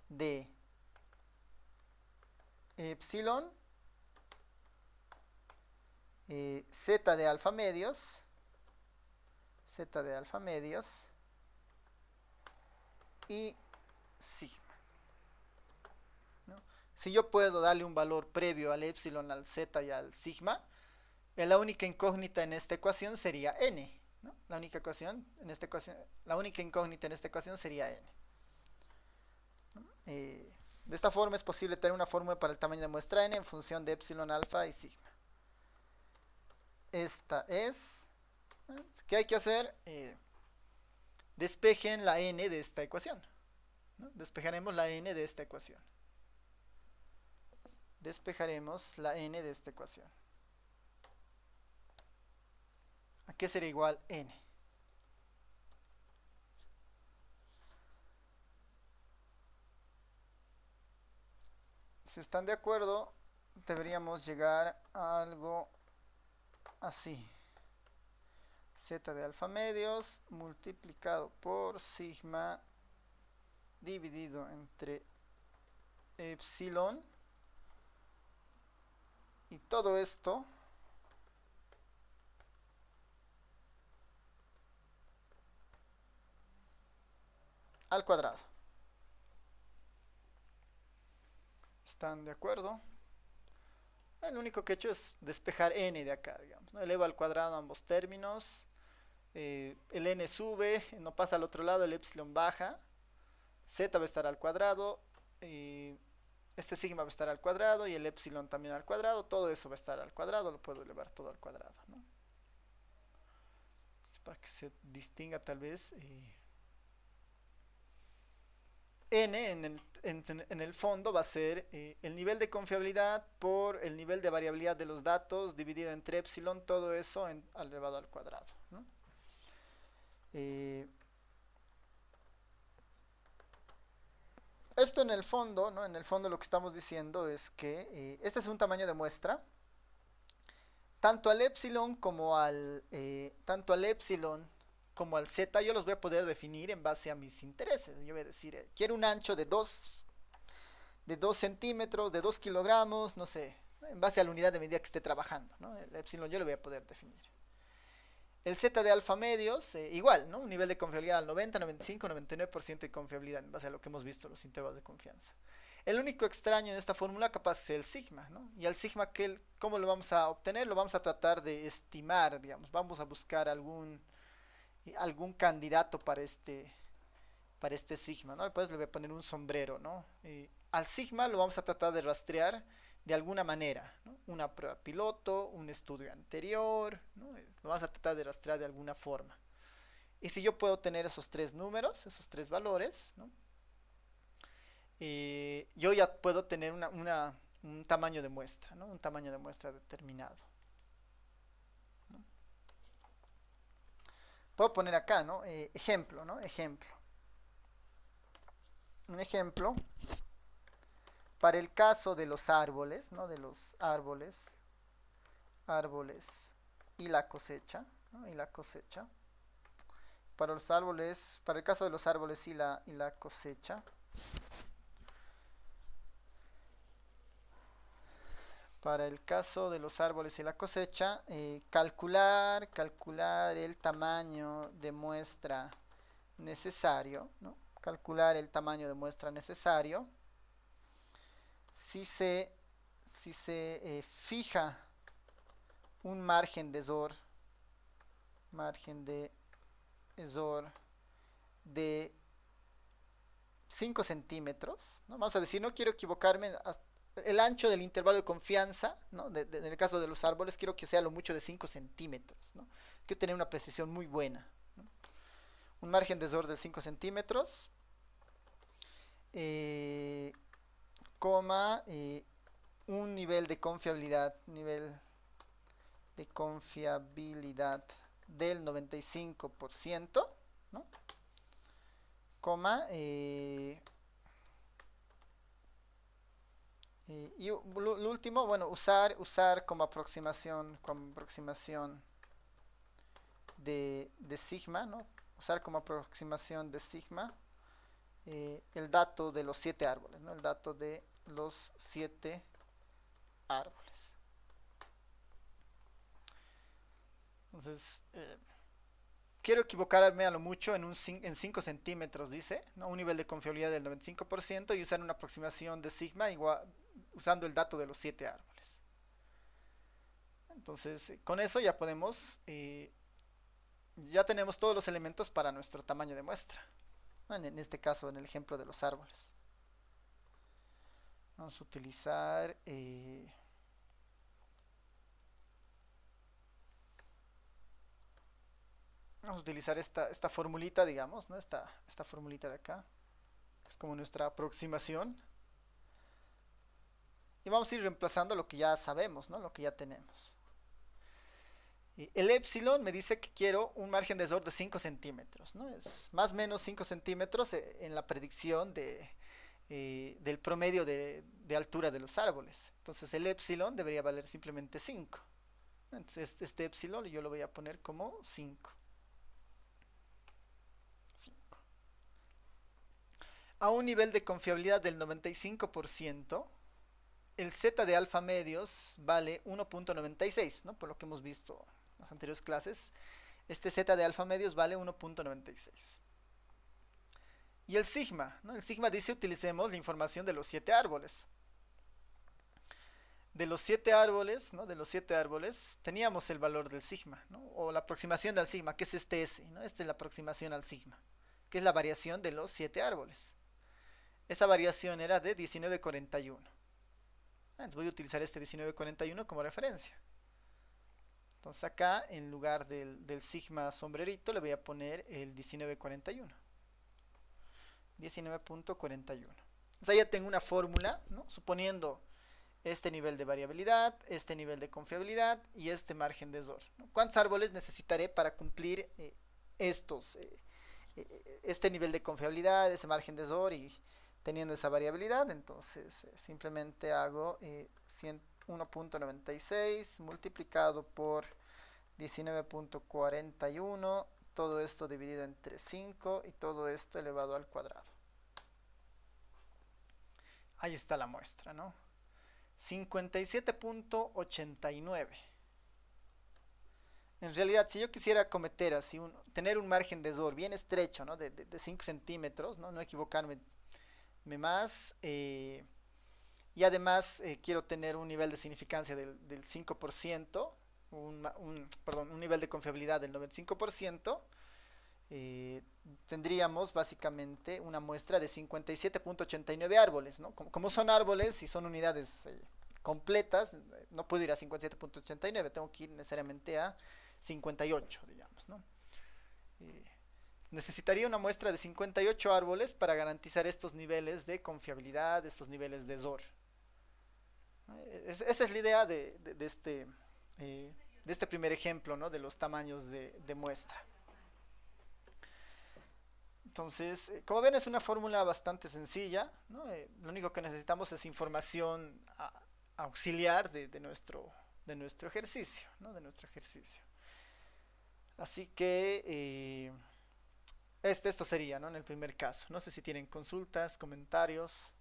de epsilon, z de alfa medios, y sigma, ¿no? Si yo puedo darle un valor previo al epsilon, al z y al sigma, la única incógnita en esta ecuación sería n, ¿no? La única incógnita en esta ecuación sería n, ¿no? De esta forma es posible tener una fórmula para el tamaño de muestra n en función de epsilon, alfa y sigma. Esta es, ¿qué hay que hacer? Despejen la n de esta ecuación, ¿no? Despejaremos la n de esta ecuación. ¿A qué será igual n? Si están de acuerdo, deberíamos llegar a algo así: z de alfa medios multiplicado por sigma dividido entre epsilon, y todo esto al cuadrado. ¿Están de acuerdo? Lo único que he hecho es despejar n de acá, digamos, ¿no? Elevo al cuadrado ambos términos, el n sube, no pasa al otro lado, el epsilon baja, z va a estar al cuadrado, este sigma va a estar al cuadrado y el epsilon también al cuadrado, todo eso va a estar al cuadrado, lo puedo elevar todo al cuadrado, ¿no? Para que se distinga tal vez n en el fondo va a ser el nivel de confiabilidad por el nivel de variabilidad de los datos dividido entre epsilon, todo eso elevado al cuadrado, ¿no? Esto en el fondo, ¿no? En el fondo lo que estamos diciendo es que este es un tamaño de muestra. Tanto al epsilon como como al Z, yo los voy a poder definir en base a mis intereses. Yo voy a decir, quiero un ancho de 2 centímetros, de 2 kilogramos, no sé, en base a la unidad de medida que esté trabajando, ¿no? El epsilon yo lo voy a poder definir. El Z de alfa medios, igual, ¿no? Un nivel de confiabilidad al 90, 95, 99% de confiabilidad en base a lo que hemos visto en los intervalos de confianza. El único extraño en esta fórmula capaz es el sigma, ¿no? Y al sigma, ¿cómo lo vamos a obtener? Lo vamos a tratar de estimar, digamos. Vamos a buscar algún candidato para este sigma, ¿no? Después le voy a poner un sombrero, ¿no? Al sigma lo vamos a tratar de rastrear de alguna manera, ¿no? Una prueba piloto, un estudio anterior, ¿no? Lo vamos a tratar de rastrear de alguna forma. Y si yo puedo tener esos tres números, esos tres valores, ¿no? Yo ya puedo tener un tamaño de muestra, ¿no? Un tamaño de muestra determinado, ¿no? Puedo poner acá, ¿no? Ejemplo, ¿no? Un ejemplo para el caso de los árboles, ¿no? De los árboles y la cosecha, ¿no? Y la cosecha. Para los árboles, para el caso de los árboles y la cosecha. Para el caso de los árboles y la cosecha, calcular el tamaño de muestra necesario, ¿no? Calcular el tamaño de muestra necesario. Si se fija un margen de error de 5 centímetros, ¿no? Vamos a decir, no quiero equivocarme, el ancho del intervalo de confianza, ¿no? En el caso de los árboles, quiero que sea lo mucho de 5 centímetros, ¿no? Quiero tener una precisión muy buena, ¿no? Un margen de error de 5 centímetros, un nivel de confiabilidad del 95%, ¿no? Y lo último, bueno, usar como aproximación de sigma, ¿no? Usar como aproximación de sigma el dato de los 7 árboles, ¿no? El dato de los 7 árboles. Entonces, quiero equivocarme a lo mucho en 5 centímetros, dice, ¿no? Un nivel de confiabilidad del 95% y usar una aproximación de sigma igual, usando el dato de los 7 árboles. Entonces, con eso ya podemos, ya tenemos todos los elementos para nuestro tamaño de muestra, ¿no? En este caso, en el ejemplo de los árboles. Vamos a utilizar esta formulita, digamos, ¿no? Esta formulita de acá. Es como nuestra aproximación. Y vamos a ir reemplazando lo que ya sabemos, ¿no? Lo que ya tenemos. El epsilon me dice que quiero un margen de error de 5 centímetros, ¿no? Es más o menos 5 centímetros en la predicción del promedio de altura de los árboles. Entonces el epsilon debería valer simplemente 5. Entonces este epsilon yo lo voy a poner como 5. A un nivel de confiabilidad del 95%, el Z de alfa medios vale 1.96, ¿no? Por lo que hemos visto en las anteriores clases, este Z de alfa medios vale 1.96. Y el sigma, ¿no? El sigma dice utilicemos la información de los 7 árboles. De los 7 árboles, ¿no? De los 7 árboles teníamos el valor del sigma, ¿no? O la aproximación del sigma, que es este S, ¿no? Esta es la aproximación al sigma, que es la variación de los 7 árboles. Esa variación era de 1941. Entonces voy a utilizar este 1941 como referencia. Entonces acá, en lugar del sigma sombrerito, le voy a poner el 1941. 19.41. Entonces ahí ya tengo una fórmula, ¿no? Suponiendo este nivel de variabilidad, este nivel de confiabilidad y este margen de error, ¿no? ¿Cuántos árboles necesitaré para cumplir este nivel de confiabilidad, ese margen de error y teniendo esa variabilidad? Entonces simplemente hago 1.96 multiplicado por 19.41, todo esto dividido entre 5 y todo esto elevado al cuadrado. Ahí está la muestra, ¿no? 57.89. En realidad, si yo quisiera cometer así, tener un margen de error bien estrecho, ¿no? De 5 centímetros, ¿no? No equivocarme más. Y además quiero tener un nivel de significancia del 5%, perdón, un nivel de confiabilidad del 95%. Tendríamos básicamente una muestra de 57.89 árboles, ¿no? Como son árboles y son unidades completas, no puedo ir a 57.89, tengo que ir necesariamente a 58, digamos, ¿no? Necesitaría una muestra de 58 árboles para garantizar estos niveles de confiabilidad, estos niveles de error. Esa es la idea de este primer ejemplo, ¿no? De los tamaños de muestra. Entonces, como ven, es una fórmula bastante sencilla, ¿no? Lo único que necesitamos es información auxiliar de nuestro ejercicio, ¿no? De nuestro ejercicio. Así que esto sería, ¿no? En el primer caso. No sé si tienen consultas, comentarios.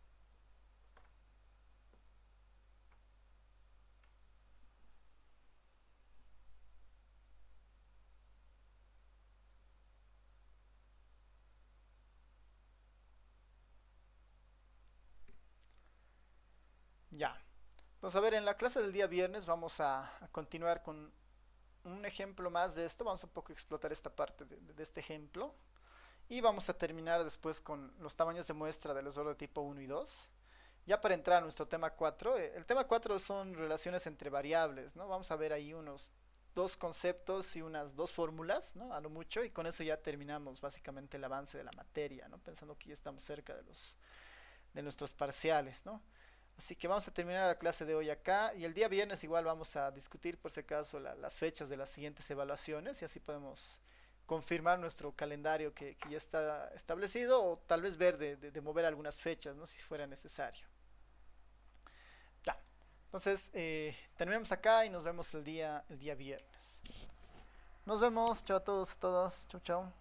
Ya. Entonces, a ver, en la clase del día viernes vamos a continuar con un ejemplo más de esto. Vamos a un poco explotar esta parte de este ejemplo. Y vamos a terminar después con los tamaños de muestra de los error de tipo 1 y 2. Ya para entrar a nuestro tema 4. El tema 4 son relaciones entre variables, ¿no? Vamos a ver ahí unos dos conceptos y unas dos fórmulas, ¿no? A lo mucho. Y con eso ya terminamos básicamente el avance de la materia, ¿no? Pensando que ya estamos cerca de nuestros parciales, ¿no? Así que vamos a terminar la clase de hoy acá y el día viernes igual vamos a discutir por si acaso las fechas de las siguientes evaluaciones y así podemos confirmar nuestro calendario que ya está establecido o tal vez ver de mover algunas fechas, ¿no? Si fuera necesario. Ya. Entonces, terminamos acá y nos vemos el día viernes. Nos vemos, chao a todos, a todas, chao, chao.